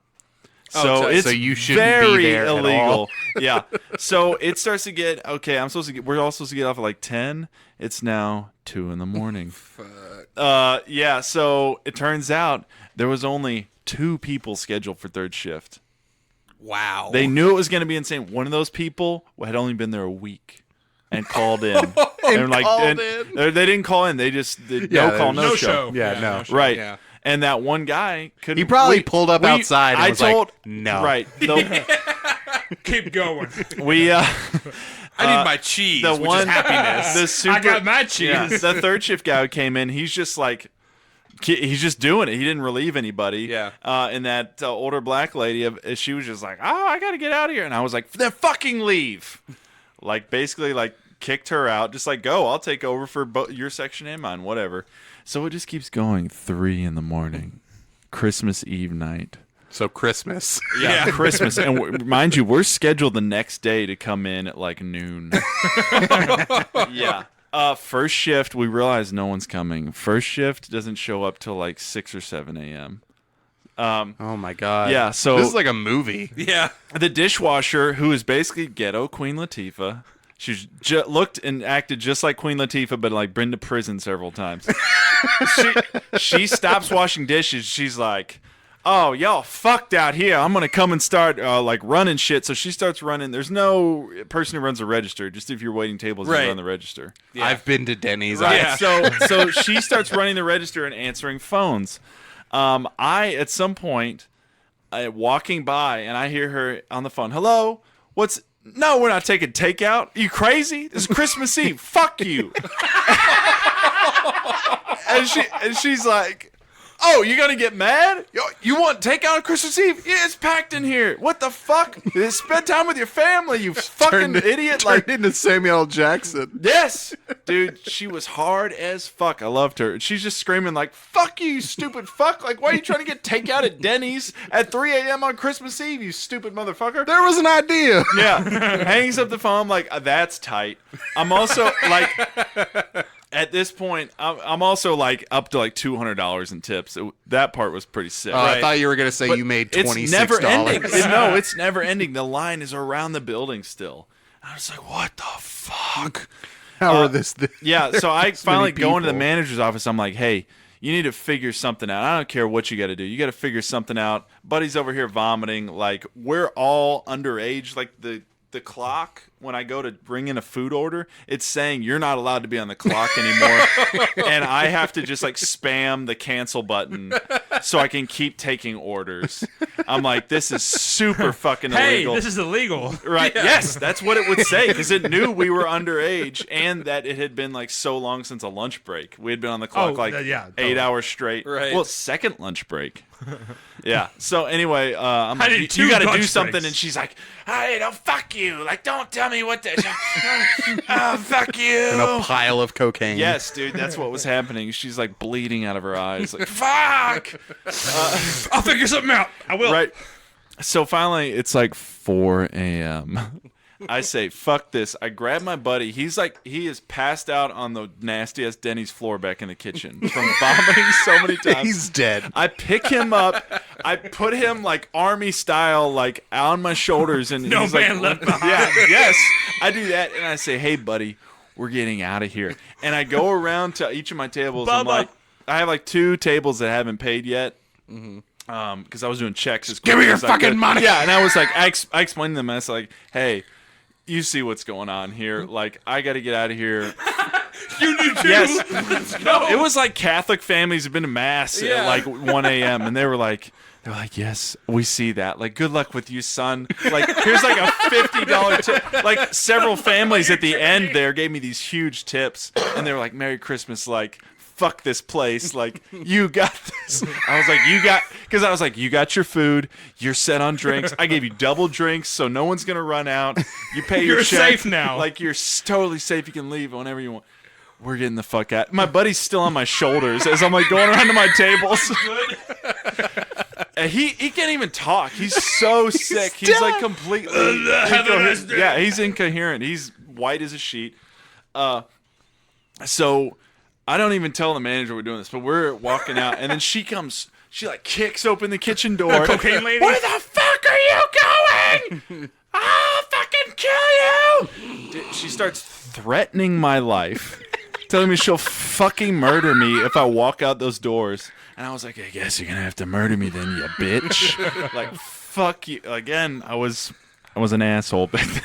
So it's so you shouldn't be very there at illegal. all. Yeah. So it starts to get okay. We're all supposed to get off at like 10. It's now 2 a.m. Yeah. So it turns out there was only 2 people scheduled for third shift. Wow. They knew it was going to be insane. One of those people had only been there a week and called in. They didn't call in. They just did Yeah, no call, No no show. Yeah, no. show. Right. Yeah. And that one guy couldn't. He probably pulled up outside and was like, "No." Right. Keep going. We I need my cheese, the which one is happiness. the super, I got my cheese. yeah, the third shift guy who came in. He's just like. He's just doing it. He didn't relieve anybody. Yeah. And that older black lady, she was just like, "Oh, I got to get out of here." And I was like, "Then fucking leave." Like, basically, like, kicked her out. Just like, "Go, I'll take over for your section and mine, whatever." So it just keeps going. 3 a.m. Christmas Eve night. So Christmas. Yeah, Christmas. And mind you, we're scheduled the next day to come in at like noon. Yeah. First shift, we realize no one's coming. First shift doesn't show up till like 6 or 7 a.m. Oh my God. Yeah, so this is like a movie. Yeah. the dishwasher, who is basically ghetto Queen Latifah, She looked and acted just like Queen Latifah, but like been to prison several times. she stops washing dishes. She's like, "Oh, y'all fucked out here. I'm gonna come and start like running shit." So she starts running. There's no person who runs the register. Just if you're waiting tables, you run the register. Yeah. I've been to Denny's. Right. So she starts running the register and answering phones. I at some point walking by and I hear her on the phone. "Hello, what's?" "No, we're not taking takeout. Are you crazy? This is Christmas Eve. Fuck you." and she's like, "Oh, you're gonna get mad? You want takeout on Christmas Eve? Yeah, it's packed in here. What the fuck? Spend time with your family, you fucking idiot!" Turned into Samuel L. Jackson. Yes, dude, she was hard as fuck. I loved her. She's just screaming like, "Fuck you, stupid fuck! Like, why are you trying to get takeout at Denny's at 3 a.m. on Christmas Eve, you stupid motherfucker?" There was an idea. Yeah, hangs up the phone. I'm like, "That's tight." I'm also like, at this point, I'm also like up to like $200 in tips. That part was pretty sick. I thought you were gonna say you made $26. It's never ending. No, it's never ending. The line is around the building still. I was like, "What the fuck?" How are this? Yeah, so I finally go into the people. manager's office. I'm like, "Hey, you need to figure something out. I don't care what you got to do. You got to figure something out." Buddy's over here vomiting. Like, we're all underage. Like, the clock, when I go to bring in a food order, it's saying you're not allowed to be on the clock anymore. And I have to just, like, spam the cancel button so I can keep taking orders. I'm like, this is super fucking illegal. Hey, this is illegal. Right. Yeah. Yes, that's what it would say, because it knew we were underage and that it had been like so long since a lunch break. We had been on the clock 8 hours straight. Right. Well, second lunch break. Yeah. So anyway, I'm I like, did you 2 got to do lunch something, breaks. and she's like, "Hey, don't fuck you! Like, don't tell me what to. Oh, fuck you!" And a pile of cocaine. Yes, dude, that's what was happening. She's like bleeding out of her eyes, like, "Fuck!" I'll figure something out. I will. Right. So finally, it's like 4 a.m. I say, "Fuck this." I grab my buddy. He is passed out on the nastiest Denny's floor back in the kitchen from vomiting so many times. He's dead. I pick him up. I put him like army style, like on my shoulders, and No he's man like, left behind. Yeah, yes, I do that, and I say, "Hey, buddy, we're getting out of here." And I go around to each of my tables. I'm Bubba. like, I have like 2 tables that haven't paid yet. Because I was doing checks. As Give me quick your as I fucking could. money. Yeah, and I was like, I explained to them, I was like, "Hey, you see what's going on here. Like, I got to get out of here." You do too. Yes. Let's go. It was like Catholic families have been to mass Yeah. at like 1 a.m. and they were like, "Yes, we see that. Like, good luck with you, son. Like, here's like a $50 tip." Like, several families at the end there gave me these huge tips, and they were like, "Merry Christmas." Like, "Fuck this place. Like, you got this." I was like, "You got your food. You're set on drinks. I gave you double drinks, so no one's gonna run out. You pay your You're check. safe now. Like, you're totally safe. You can leave whenever you want." We're getting the fuck out. My buddy's still on my shoulders as I'm like going around to my tables. And he can't even talk. He's so sick. He's like completely incoherent. Yeah, he's incoherent. He's white as a sheet. So I don't even tell the manager we're doing this, but we're walking out, and then she comes. She like kicks open the kitchen door. Cocaine lady? Where the fuck are you going? I'll fucking kill you! She starts threatening my life, telling me she'll fucking murder me if I walk out those doors. And I was like, "I guess you're gonna have to murder me then, you bitch." Like, fuck you. Again, I was an asshole back then.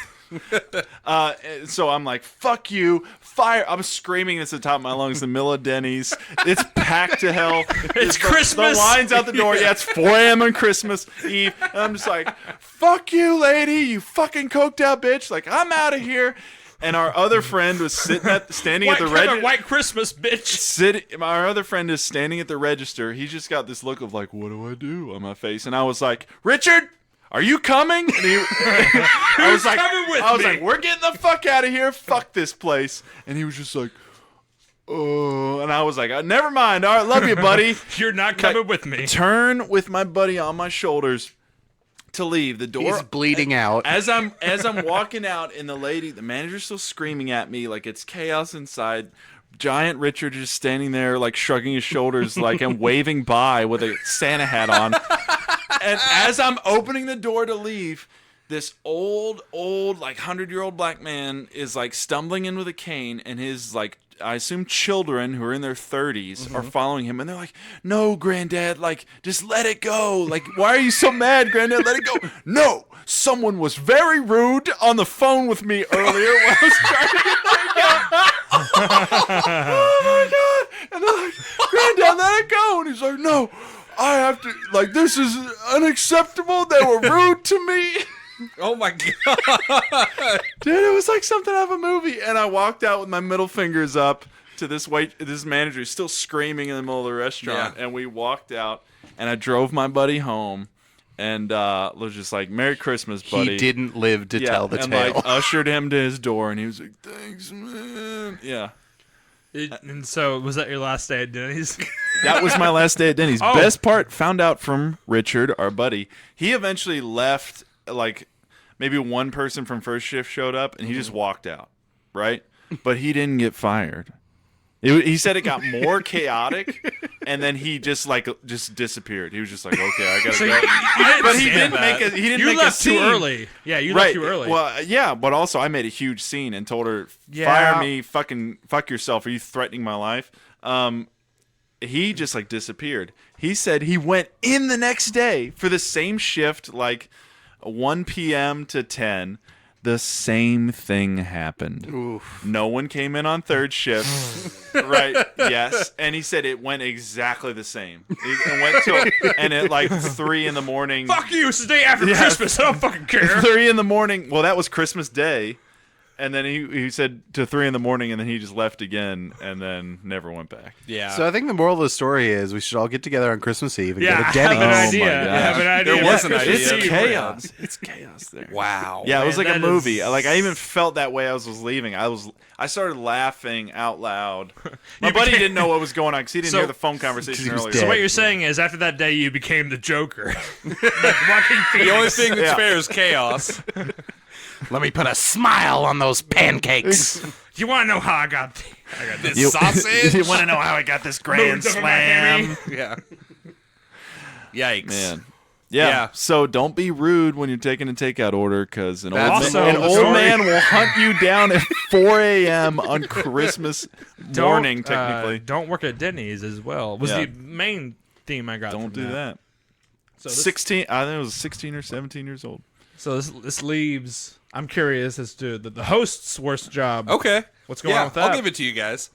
So I'm like, "Fuck you, fire." I'm screaming this at the top of my lungs in the middle of Denny's. It's packed to hell. It's Christmas. The line's out the door. Yeah, it's 4 a.m. on Christmas Eve. And I'm just like, "Fuck you, lady, you fucking coked out bitch." Like, I'm out of here. And our other friend was standing at the register. White Christmas, bitch. Our other friend is standing at the register. He's just got this look of like, "What do I do?" on my face. And I was like, "Richard, are you coming?" And I was like, coming with me? "We're getting the fuck out of here. Fuck this place." And he was just like, "Oh," and I was like, "Never mind. All right, love you, buddy." You're not coming with me. Turn with my buddy on my shoulders to leave the door. He's bleeding out. As I'm walking out, and the manager's still screaming at me like it's chaos inside. Giant Richard just standing there like shrugging his shoulders like I'm waving by with a Santa hat on. And as I'm opening the door to leave, this old, like 100-year-old black man is like stumbling in with a cane, and his like, I assume children who are in their 30s are following him, and they're like, "No, Granddad, like just let it go. Like, why are you so mad, Granddad? Let it go." "No, someone was very rude on the phone with me earlier when I was trying to get oh my God. And they're like, "Granddad, let it go." And he's like, "No, I have to, like, this is unacceptable. They were rude to me." Oh my God. Dude, it was like something out of a movie. And I walked out with my middle fingers up to this manager who's still screaming in the middle of the restaurant. Yeah. And we walked out, and I drove my buddy home, and was just like, "Merry Christmas, buddy." He didn't live to tell the and tale. like ushered him to his door, and he was like, "Thanks, man." Yeah. And so, was that your last day at Denny's? That was my last day at Denny's. Oh. Best part, found out from Richard, our buddy. He eventually left, like, maybe one person from first shift showed up, and he just walked out, right? But he didn't get fired. He said it got more chaotic, and then he just disappeared. He was just like, "Okay, I gotta go." But he didn't make a You left scene. too early. Yeah, you Right. left too early. Well, yeah, but also I made a huge scene and told her, Yeah. "Fire me, fuck yourself. Are you threatening my life?" He just like disappeared. He said he went in the next day for the same shift, like 1 p.m. to 10. The same thing happened. Oof. No one came in on third shift. Right, yes. And he said it went exactly the same. It went till, and at like 3 in the morning. Fuck you, it's the day after Christmas. I don't fucking care. 3 in the morning. Well, that was Christmas Day. And then he said to 3 in the morning, and then he just left again, and then never went back. Yeah. So I think the moral of the story is we should all get together on Christmas Eve and Yeah, go I to have Denny's. an my idea. God. I have an idea. There was an idea. It's Yeah. chaos. It's chaos there. Wow. Yeah, it was Man, like a that movie. is- Like I even felt that way as I was leaving. I started laughing out loud. My buddy didn't know what was going on because he didn't So- hear the phone conversation he was earlier. dead. So what you're saying is, after that day, you became the Joker. Like walking The only Phoenix. thing that's Yeah. fair is chaos. Let me put a smile on those pancakes. You want to know how I got this? This sausage. You want to know how I got this grand Moved over my slam? hammy. Yeah. Yikes. Man. Yeah. Yeah. So don't be rude when you're taking a takeout order because an old, That's Also, an the old story- man will hunt you down at 4 a.m. on Christmas morning, Don't, technically. don't work at Denny's as well. Was Yeah. the main theme I got. Don't from do that. So this, 16, I think it was 16 or 17 years old. So this leaves. I'm curious as to the host's worst job. Okay. What's going yeah, on with that? I'll give it to you guys.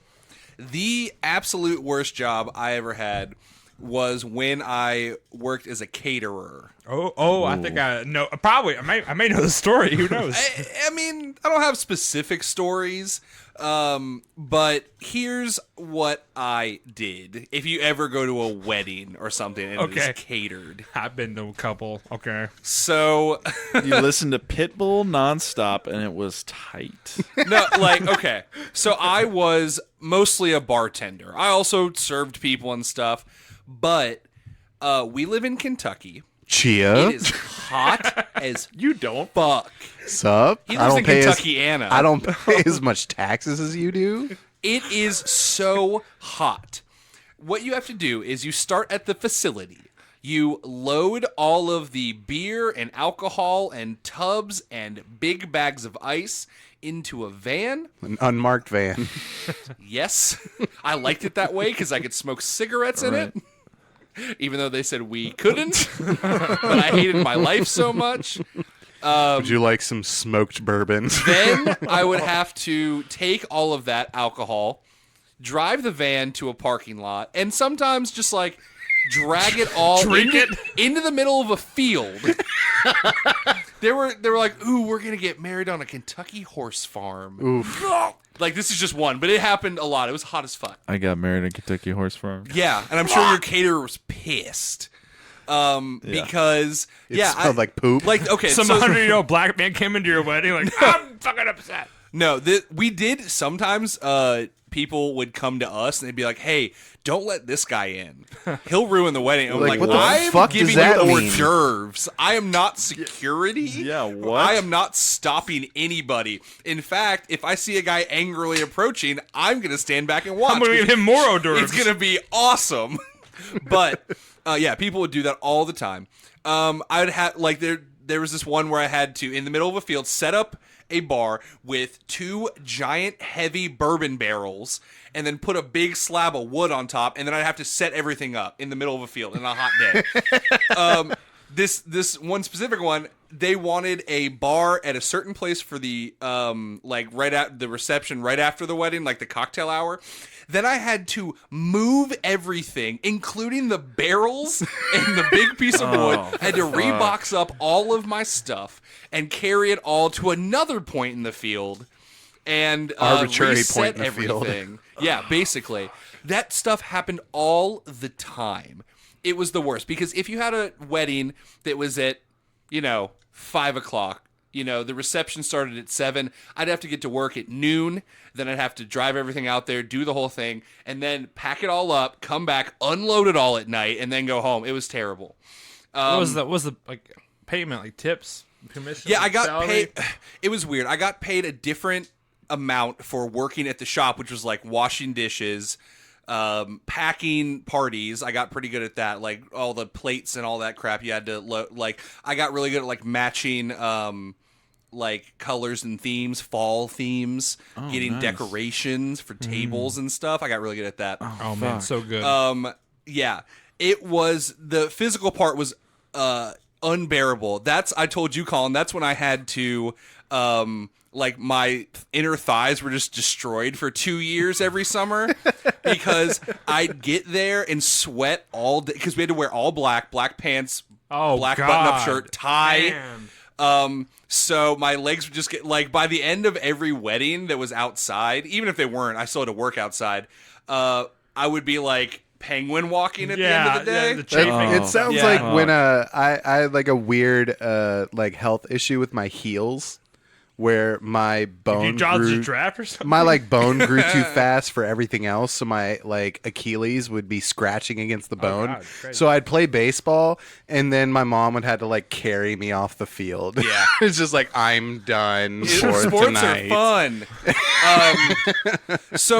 The absolute worst job I ever had was when I worked as a caterer. Oh, I think I know. Probably, I may know the story. Who knows? I mean, I don't have specific stories, but here's what I did. If you ever go to a wedding or something and Okay. it's catered. I've been to a couple. Okay. So, You listened to Pitbull nonstop, and it was tight. no, like, okay. So I was mostly a bartender. I also served people and stuff, but we live in Kentucky. Chia, It is hot as You don't. fuck. sup? He lives in Kentuckiana. I don't pay as much taxes as you do. It is so hot. What you have to do is you start at the facility. You load all of the beer and alcohol and tubs and big bags of ice into a van. An unmarked van. Yes, I liked it that way because I could smoke cigarettes in it. Even though they said we couldn't. But I hated my life so much. Would you like some smoked bourbon? Then I would have to take all of that alcohol, drive the van to a parking lot, and sometimes just like drag it all into the middle of a field. They were like, "Ooh, we're gonna get married on a Kentucky horse farm." Oof. Like this is just one, but it happened a lot. It was hot as fuck. I got married at Kentucky Horse Farm. Yeah, and I'm sure your caterer was pissed. Because It smelled like poop. like okay, Some so 100-year-old black man came into your wedding like, I'm fucking upset. no, we did sometimes. People would come to us and they'd be like, "Hey, don't let this guy in. He'll ruin the wedding." I'm Like, like, what the "I'm fuck does giving that you mean?" hors d'oeuvres. I am not security. Yeah, what? I am not stopping anybody. In fact, if I see a guy angrily approaching, I'm gonna stand back and watch. I'm going to give him more hors d'oeuvres. It's gonna be awesome. But yeah, people would do that all the time. I'd have like there was this one where I had to, in the middle of a field, set up a bar with 2 giant, heavy bourbon barrels, and then put a big slab of wood on top, and then I'd have to set everything up in the middle of a field in a hot day. This one specific one, they wanted a bar at a certain place for the like right at the reception, right after the wedding, like the cocktail hour. Then I had to move everything, including the barrels and the big piece of wood. I had to rebox up all of my stuff and carry it all to another point in the field and Arbitrary reset point in the everything. field. Yeah, basically. That stuff happened all the time. It was the worst because if you had a wedding that was at, 5 o'clock, the reception started at 7, I'd have to get to work at noon, then I'd have to drive everything out there, do the whole thing, and then pack it all up, come back, unload it all at night, and then go home. It was terrible. What was the like payment, like tips, commission? Yeah, I got salary? paid. It was weird. I got paid a different amount for working at the shop, which was like washing dishes, packing parties. I got pretty good at that, like all the plates and all that crap you had to I got really good at like matching like colors and themes, fall themes, getting nice. decorations for tables and stuff. I got really good at that. Oh man, so good. Yeah, it was, the physical part was unbearable. I told you, Colin, that's when I had to like my inner thighs were just destroyed for 2 years every summer because I'd get there and sweat all day because we had to wear all black pants, black button-up shirt, tie. Man. So my legs would just get, like, by the end of every wedding that was outside, even if they weren't, I still had to work outside. I would be like penguin walking at the end of the day. the chafing. It sounds Yeah. like when I had like a weird like health issue with my heels, where my bone you dodged grew, a draft or something? my like bone grew too fast for everything else, so my like Achilles would be scratching against the bone. God, crazy. So I'd play baseball, and then my mom would have to like carry me off the field. Yeah. It's just like, I'm done for Sports tonight. are fun.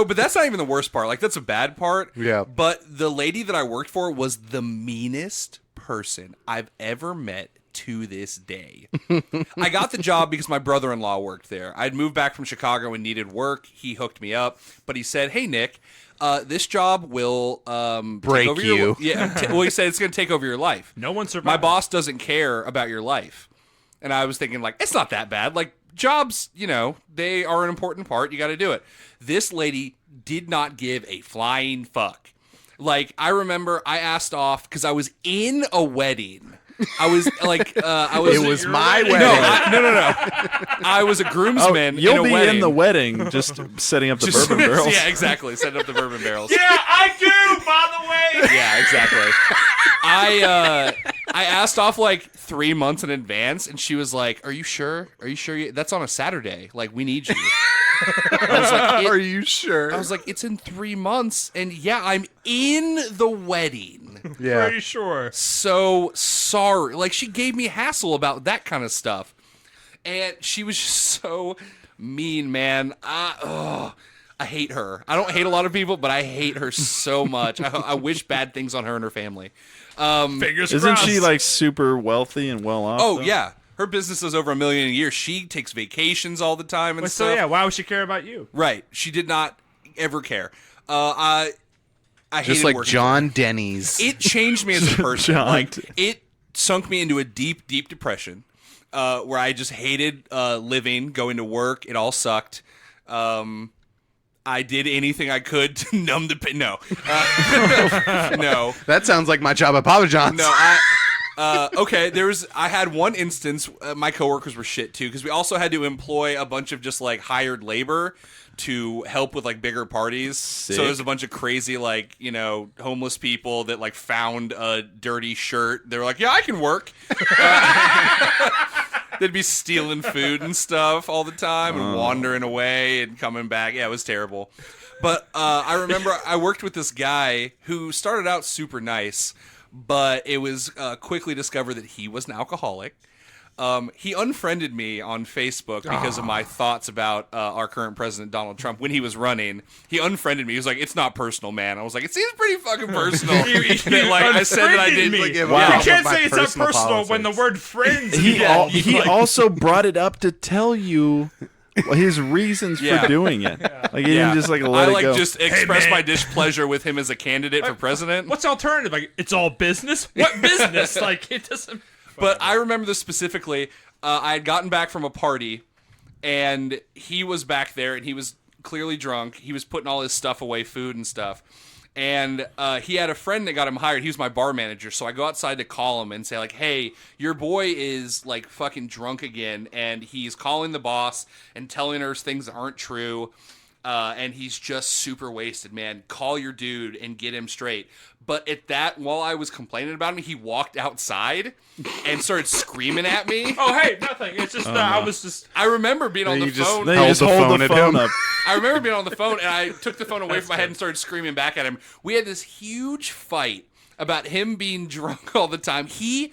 But that's not even the worst part. Like, that's a bad part. Yeah. But the lady that I worked for was the meanest person I've ever met to this day. I got the job because my brother-in-law worked there. I'd moved back from Chicago and needed work. He hooked me up, but he said, "Hey, Nick, this job will Break take over you." Well, he said it's going to take over your life. No one survived. My boss doesn't care about your life. And I was thinking, like, it's not that bad. Like, jobs, they are an important part. You got to do it. This lady did not give a flying fuck. Like, I remember I asked off because I was in a wedding. I was like, It was my wedding. No, I was a groomsman. You'll in a be wedding. in the wedding, just setting up the Just- bourbon barrels. Yeah, exactly. Setting up the bourbon barrels. Yeah, I do. By the way. Yeah, exactly. I asked off like 3 months in advance, and she was like, "Are you sure? Are you sure? That's on a Saturday. Like, we need you." I was like, Are you sure? I was like, "It's in 3 months, and yeah, I'm in the wedding." Yeah. Pretty sure. So sorry. Like, she gave me hassle about that kind of stuff, and she was just so mean, man. I hate her. I don't hate a lot of people, but I hate her so much. I wish bad things on her and her family. Fingers Isn't crossed. she like super wealthy and well off? Oh though? yeah, her business is over $1 million a year. She takes vacations all the time and So stuff. yeah, why would she care about you? Right. She did not ever care. I Just hated like working John Denny's. for her. It changed me as a person. John Like, Denny. it sunk me into a deep, deep depression, where I just hated living, going to work. It all sucked. I did anything I could to numb the pain. No, no. That sounds like my job at Papa John's. No, okay, I had one instance, my coworkers were shit too, because we also had to employ a bunch of just like hired labor to help with like bigger parties. Sick. So there's a bunch of crazy like, homeless people that like found a dirty shirt. They were like, yeah, I can work. They'd be stealing food and stuff all the time and wandering away and coming back. Yeah, it was terrible. But I remember I worked with this guy who started out super nice, but it was quickly discovered that he was an alcoholic. He unfriended me on Facebook because of my thoughts about our current president, Donald Trump, when he was running. He unfriended me. He was like, "It's not personal, man." I was like, "It seems pretty fucking personal." I said that I did. Me. Like, You wow, can't my say it's not personal personal when the politics. word friends. He also brought it up to tell you his reasons for doing it. Like he didn't just like let I it go. just expressed man. my displeasure with him as a candidate for president. What's the alternative? Like, it's all business? What business? Like, it doesn't... But I remember this specifically. I had gotten back from a party, and he was back there, and he was clearly drunk. He was putting all his stuff away, food and stuff. And he had a friend that got him hired. He was my bar manager. So I go outside to call him and say, like, "Hey, your boy is, like, fucking drunk again, and he's calling the boss and telling her things that aren't true. And he's just super wasted, man. Call your dude and get him straight." But at that, while I was complaining about him, he walked outside and started screaming at me. Oh, hey, nothing. It's just I was just... I remember being on the you just- phone. Then held you just the hold phone the at phone him. up. I remember being on the phone, and I took the phone away from my head and started screaming back at him. We had this huge fight about him being drunk all the time. He,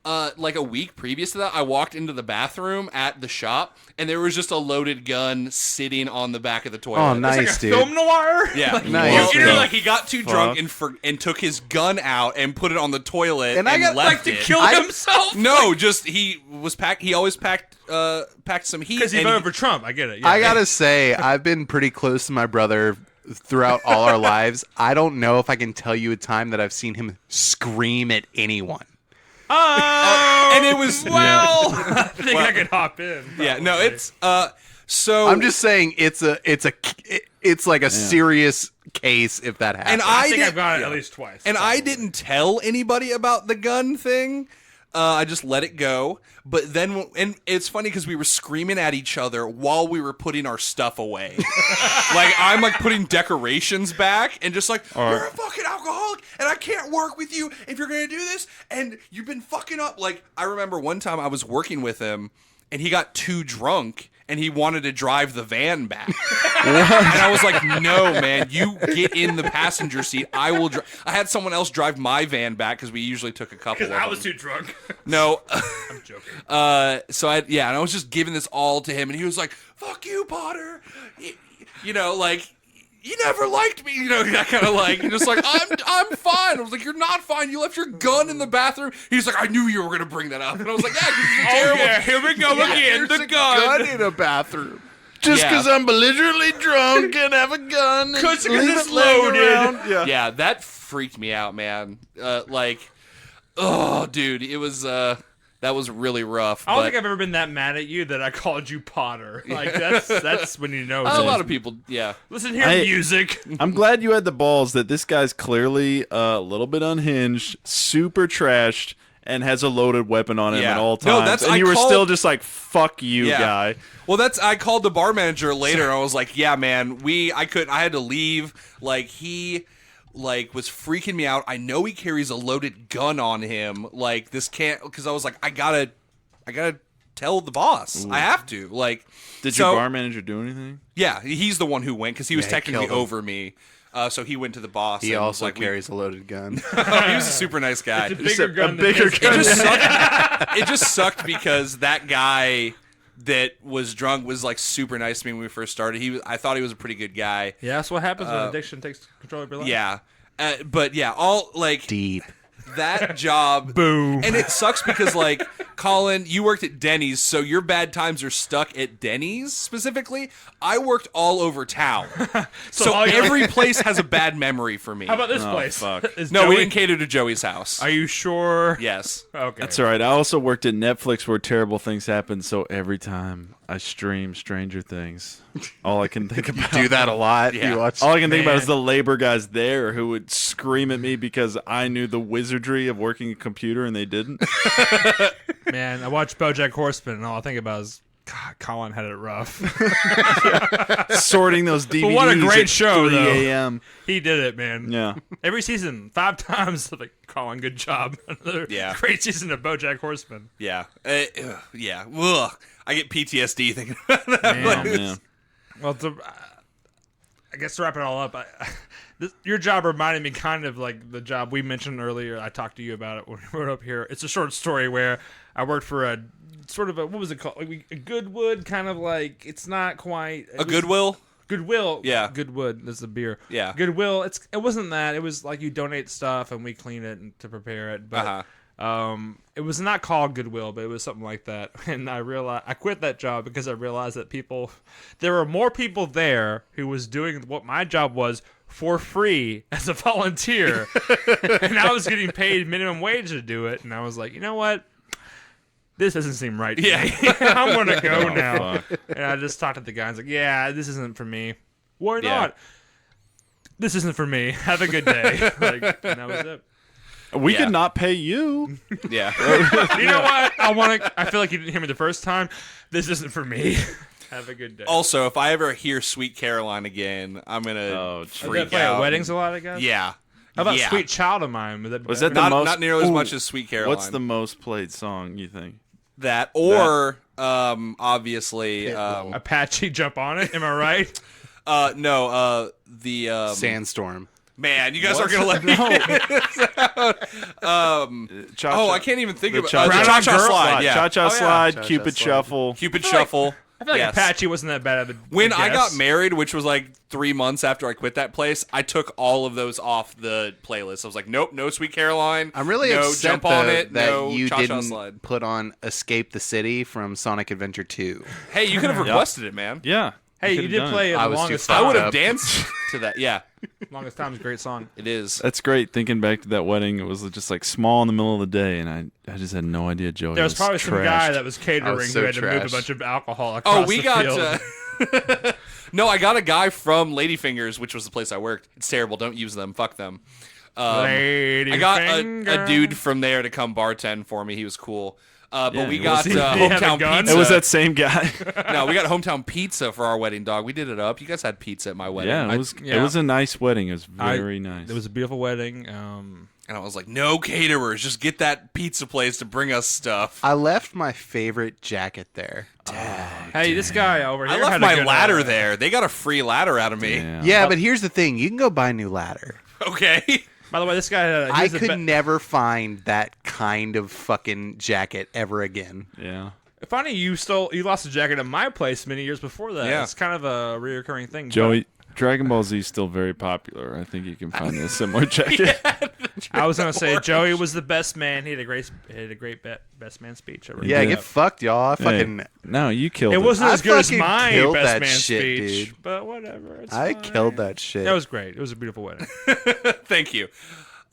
like a week previous to that, I walked into the bathroom at the shop, and there was just a loaded gun sitting on the back of the toilet. Oh, It's nice, like a dude. film noir? Yeah, Like, Nice, Well, dude. like he got too drunk and took his gun out and put it on the toilet And I got, left like, to it. kill himself? No, just he was packed. He always packed some heat. Because he and voted for Trump. I get it. Yeah. I gotta say, I've been pretty close to my brother throughout all our lives. I don't know if I can tell you a time that I've seen him scream at anyone. and it was I think I could hop in. yeah. No, it's so I'm just saying it's like a serious case if that happens. and I think did- I've got it at least twice. And I didn't tell anybody about the gun thing. I just let it go. But then, and it's funny because we were screaming at each other while we were putting our stuff away. Like, I'm like putting decorations back and just like, "You're a fucking alcoholic and I can't work with you if you're going to do this. And you've been fucking up." Like, I remember one time I was working with him and he got too drunk and he wanted to drive the van back. And I was like, "No, man, you get in the passenger seat. I will I had someone else drive my van back because we usually took a couple of Because I was them. too drunk. No. I'm joking. So and I was just giving this all to him and he was like, "Fuck you, Potter." You know, like, "You never liked me," you know, that kind of like, just like, I'm fine. I was like, "You're not fine. You left your gun in the bathroom." He's like, "I knew you were going to bring that up." And I was like, "Yeah, 'cause it's a terrible." yeah, here we go again. There's The a gun. in a bathroom. Just Yeah. because I'm belligerently drunk and have a gun. and Because leave it's it laying loaded. around. Yeah. Yeah, that freaked me out, man. Like, oh, dude, it was, that was really rough. I don't but think I've ever been that mad at you that I called you Potter. Like, that's when you know. a lot of people, yeah. Listen here, I- music. I'm glad you had the balls that this guy's clearly a little bit unhinged, super trashed, and has a loaded weapon on him Yeah. at all No, times. that's- and I you were called- still just like, "Fuck you, Yeah. guy." Well, I called the bar manager later. And I was like, "Yeah, man, I had to leave." Like, he, like, was freaking me out. I know he carries a loaded gun on him. Like, this can't, because I was like, I gotta tell the boss. I have to. Like, Did so- your bar manager do anything? Yeah, he's the one who went because he was Yeah, he technically killed him. over me. So he went to the boss. He and was also like, carries a loaded gun. he was a super nice guy. It's a bigger gun than bigger his gun. It just sucked. It just sucked because that guy that was drunk was like super nice to me when we first started. I thought he was a pretty good guy. Yeah, that's what happens when addiction takes control of your life. Yeah, but yeah, all like Deep. that job. Boo. And it sucks because like Colin, you worked at Denny's, so your bad times are stuck at Denny's specifically. I worked all over town, so all your- every place has a bad memory for me. How about this Oh, place? fuck. Is No, we Joey- didn't cater to Joey's house. Are you sure? Yes. Okay. That's all right. I also worked at Netflix where terrible things happen, so every time I stream Stranger Things, all I can think about Do that a lot. Yeah. You watch. all I can think about Man. is the labor guys there who would scream at me because I knew the wizardry of working a computer and they didn't. Man, I watched BoJack Horseman, and all I think about is, God, Colin had it rough. Sorting those DVDs. what a great at show, 3 though. a.m. He did it, man. Yeah. Every season, 5 times. Like, Colin, good job. Another Yeah. great season of BoJack Horseman. Yeah. Yeah. Ugh. I get PTSD thinking about that. Man. Oh, man. Well, I guess to wrap it all up, your job reminded me kind of like the job we mentioned earlier. I talked to you about it when we were up here. It's a short story where I worked for a sort of a, what was it called? Like a Goodwood, kind of like, it's not quite. A Goodwill? Goodwill. Yeah. Goodwood. That's a beer. Yeah. Goodwill. It wasn't that. It was like you donate stuff and we clean it to prepare it. But it was not called Goodwill, but it was something like that. And I quit that job because I realized that there were more people there who was doing what my job was for free as a volunteer. And I was getting paid minimum wage to do it. And I was like, you know what? This doesn't seem right to me. I'm going to go now. Fuck. And I just talked to the guy. I was like, yeah, this isn't for me. Why not? This isn't for me. Have a good day. And that was it. We could not pay you. Yeah. You know what? I feel like you didn't hear me the first time. This isn't for me. Have a good day. Also, if I ever hear Sweet Caroline again, I'm going to Does that freak play out. at weddings a lot, I guess? Yeah. How about Yeah. Sweet Child of Mine? Was that the Not, most? not nearly as Ooh, much as Sweet Caroline. What's the most played song you think? That or obviously Apache Jump on It? Am I right? the Sandstorm. man, you guys aren't gonna let me get this out. I can't even think of it. Cha-Cha The Cha-Cha Slide. Yeah. Cha-Cha yeah. Slide, Cha-Cha Cupid Slide. Shuffle. Cupid Shuffle. I feel like Yes. Apache wasn't that bad of a When a I got guess. married, which was like 3 months after I quit that place, I took all of those off the playlist. I was like, nope, no Sweet Caroline. I'm really no upset Jump on It. that No you Cha-Cha didn't Slide. put on Escape the City from Sonic Adventure 2. Hey, you could have requested it, man. Yeah. Hey, you could've did done play it. it I the was too longest fucked I time. would have up. danced to that. Yeah, Longest Time is a great song. it is. That's great. Thinking back to that wedding, it was just like small in the middle of the day, and I just had no idea Joey There was probably some guy trashed. that was catering was so who had to move a trashed. bunch of alcohol across We the got. field. No, I got a guy from Ladyfingers, which was the place I worked. It's terrible. Don't use them. Fuck them. I got a dude from there to come bartend for me. He was cool. But Yeah, we he got was- Did he have a hometown gun? pizza. It was that same guy. No, we got hometown pizza for our wedding, dog. We did it up. You guys had pizza at my wedding. Yeah, I- it was a nice wedding. It was very nice. It was a beautiful wedding. and I was like, no caterers. Just get that pizza place to bring us stuff. I left my favorite jacket there. Hey, this guy over here I left had my a good, ladder there. They got a free ladder out of me. Yeah, but here's the thing. You can go buy a new ladder. Okay. By the way, this guy. I could never find that kind of fucking jacket ever again. Yeah. Funny, you lost a jacket at my place many years before that. Yeah. It's kind of a reoccurring thing. Joey, Dragon Ball Z is still very popular. I think you can find a similar jacket. I was gonna say Joey was the best man. He had a great best man speech. Ever. Yeah, Yeah. get fucked, y'all. I Hey, fucking, no, you killed It it. wasn't I as good as fucking my killed best that man shit, speech, dude. but whatever. It's I fine. killed that shit. That was great. It was a beautiful wedding. Thank you.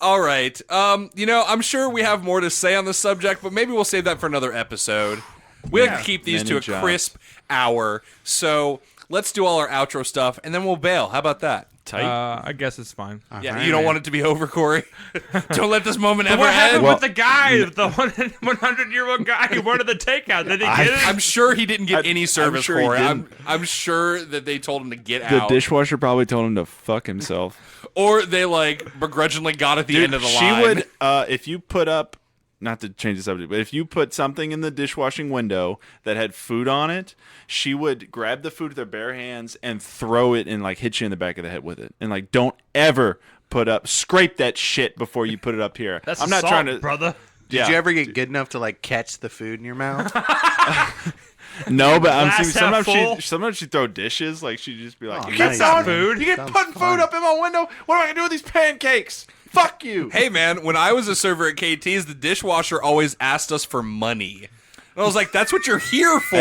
All right. I'm sure we have more to say on this subject, but maybe we'll save that for another episode. We like to keep these Many to a jobs. crisp hour. So let's do all our outro stuff, and then we'll bail. How about that? Tight. I guess it's fine. Yeah, right, you don't man. want it to be over, Corey. Don't let this moment ever What happened end. with the guy, the 100-year-old guy who wanted the takeout? Did he get it? I'm sure he didn't get any service sure he for it. didn't. I'm sure that they told him to get the out, dishwasher probably told him to fuck himself. or they like begrudgingly got at the end of the she line. would, if you put up, not to change the subject, but if you put something in the dishwashing window that had food on it, she would grab the food with her bare hands and throw it and like hit you in the back of the head with it. And like, don't ever scrape that shit before you put it up here. That's I'm not assault, trying to, brother. yeah. Did you ever get good enough to like catch the food in your mouth? No, but I'm Glass seeing half full? sometimes she'd throw dishes. Like she'd just be like, Oh, "You nice, keep throwing man. food. You keep Sounds putting fun. food up in my window. What am I gonna do with these pancakes? Fuck you." Hey man, when I was a server at KT's, the dishwasher always asked us for money. And I was like, that's what you're here for.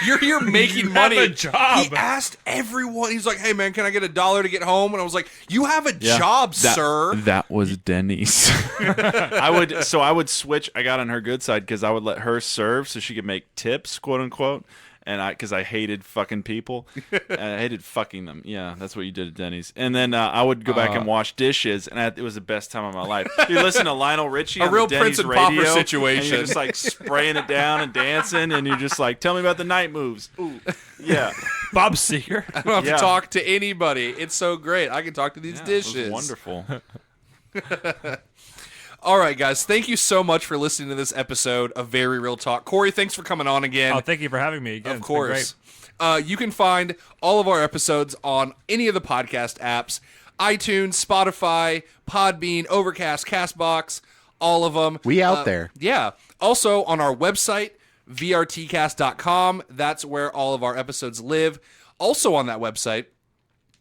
You're here making money. have a job. He asked everyone. He's like, hey man, can I get $1 to get home? And I was like, you have a Yeah. job, That- sir. That was Denny's. I would switch. I got on her good side because I would let her serve so she could make tips, quote unquote. And because I hated fucking people, and I hated fucking them. Yeah, that's what you did at Denny's. And then I would go back and wash dishes, and it was the best time of my life. You listen to Lionel Richie, on real the Denny's Prince and Pauper radio, situation. and you're just like spraying it down and dancing, and you're just like, "Tell me about the night moves." Ooh, yeah, Bob Seger. I don't have Yeah. to talk to anybody. It's so great. I can talk to these it dishes. was wonderful. All right, guys. Thank you so much for listening to this episode of Very Real Talk. Corey, thanks for coming on again. Oh, thank you for having me again. Of It's been course. great. You can find all of our episodes on any of the podcast apps: iTunes, Spotify, Podbean, Overcast, Castbox, all of them. We out there. Yeah. Also on our website, vrtcast.com. That's where all of our episodes live. Also on that website,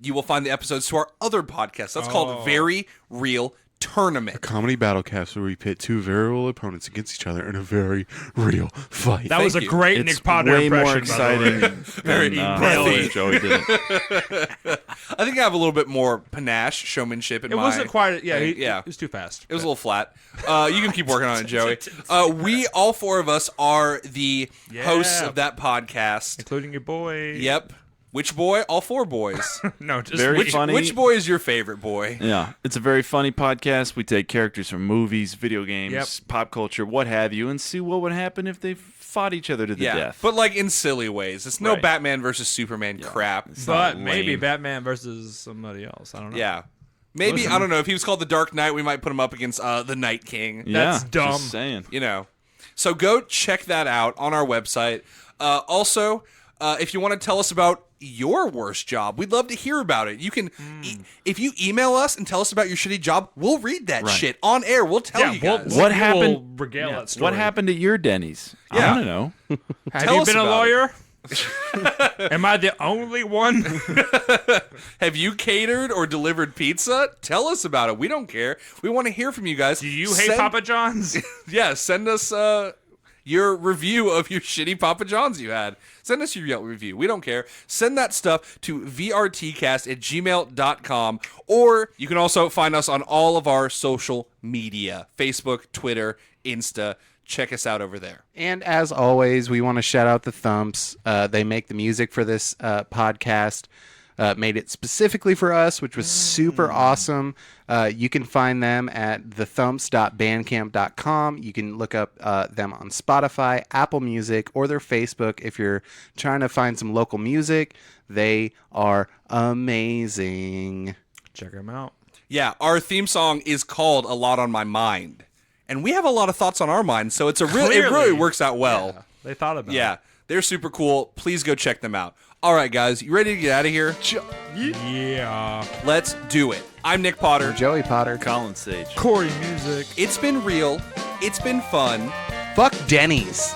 you will find the episodes to our other podcast. That's called Very Real Tournament. Comedy battlecast where we pit two very real opponents against each other in a very real fight. That was a you. great It's Nick Potter way impression. more by the way. exciting Very than breathy. Joey did it. I think I have a little bit more panache, showmanship in It my... wasn't quite. Yeah, yeah. it was too fast. It was a little flat. You can keep working on it, Joey. We, all four of us, are the hosts of that podcast. Including your boy. Yep. Which boy? All four boys. No, just Very me. funny. Which boy is your favorite boy? Yeah, it's a very funny podcast. We take characters from movies, video games, Yep. pop culture, what have you, and see what would happen if they fought each other to the Yeah, death. but like in silly ways. It's no Right. Batman versus Superman crap. But lame. maybe Batman versus somebody else. I don't know. Yeah. Maybe, I don't know, if he was called the Dark Knight, we might put him up against the Night King. yeah, that's dumb. Just saying. You know. So go check that out on our website. Also, if you want to tell us about your worst job, we'd love to hear about it. You can, if you email us and tell us about your shitty job, we'll read that Right. shit on air. We'll tell you we'll- guys. What we happened- will regale Yeah. that story. What happened at your Denny's? Yeah. I want to know. Have Tell you us been a about lawyer? Am I the only one? Have you catered or delivered pizza? Tell us about it. We don't care. We want to hear from you guys. Do you hate Papa John's? Yeah, send us your review of your shitty Papa John's you had. Send us your Yelp review. We don't care. Send that stuff to vrtcast@gmail.com, or you can also find us on all of our social media, Facebook, Twitter, Insta. Check us out over there. And as always, we want to shout out the Thumps. They make the music for this podcast. Made it specifically for us, which was super awesome. You can find them at thethumps.bandcamp.com. You can look up them on Spotify, Apple Music, or their Facebook if you're trying to find some local music. They are amazing. Check them out. Yeah, our theme song is called A Lot on My Mind. And we have a lot of thoughts on our mind, so it really Clearly. works out well. Yeah, they thought about Yeah, they're super cool. Please go check them out. All right, guys, you ready to get out of here? it. Yeah. Let's do it. I'm Nick Potter. Joey Potter. Colin Sage. Corey music. It's been real. It's been fun. Fuck Denny's.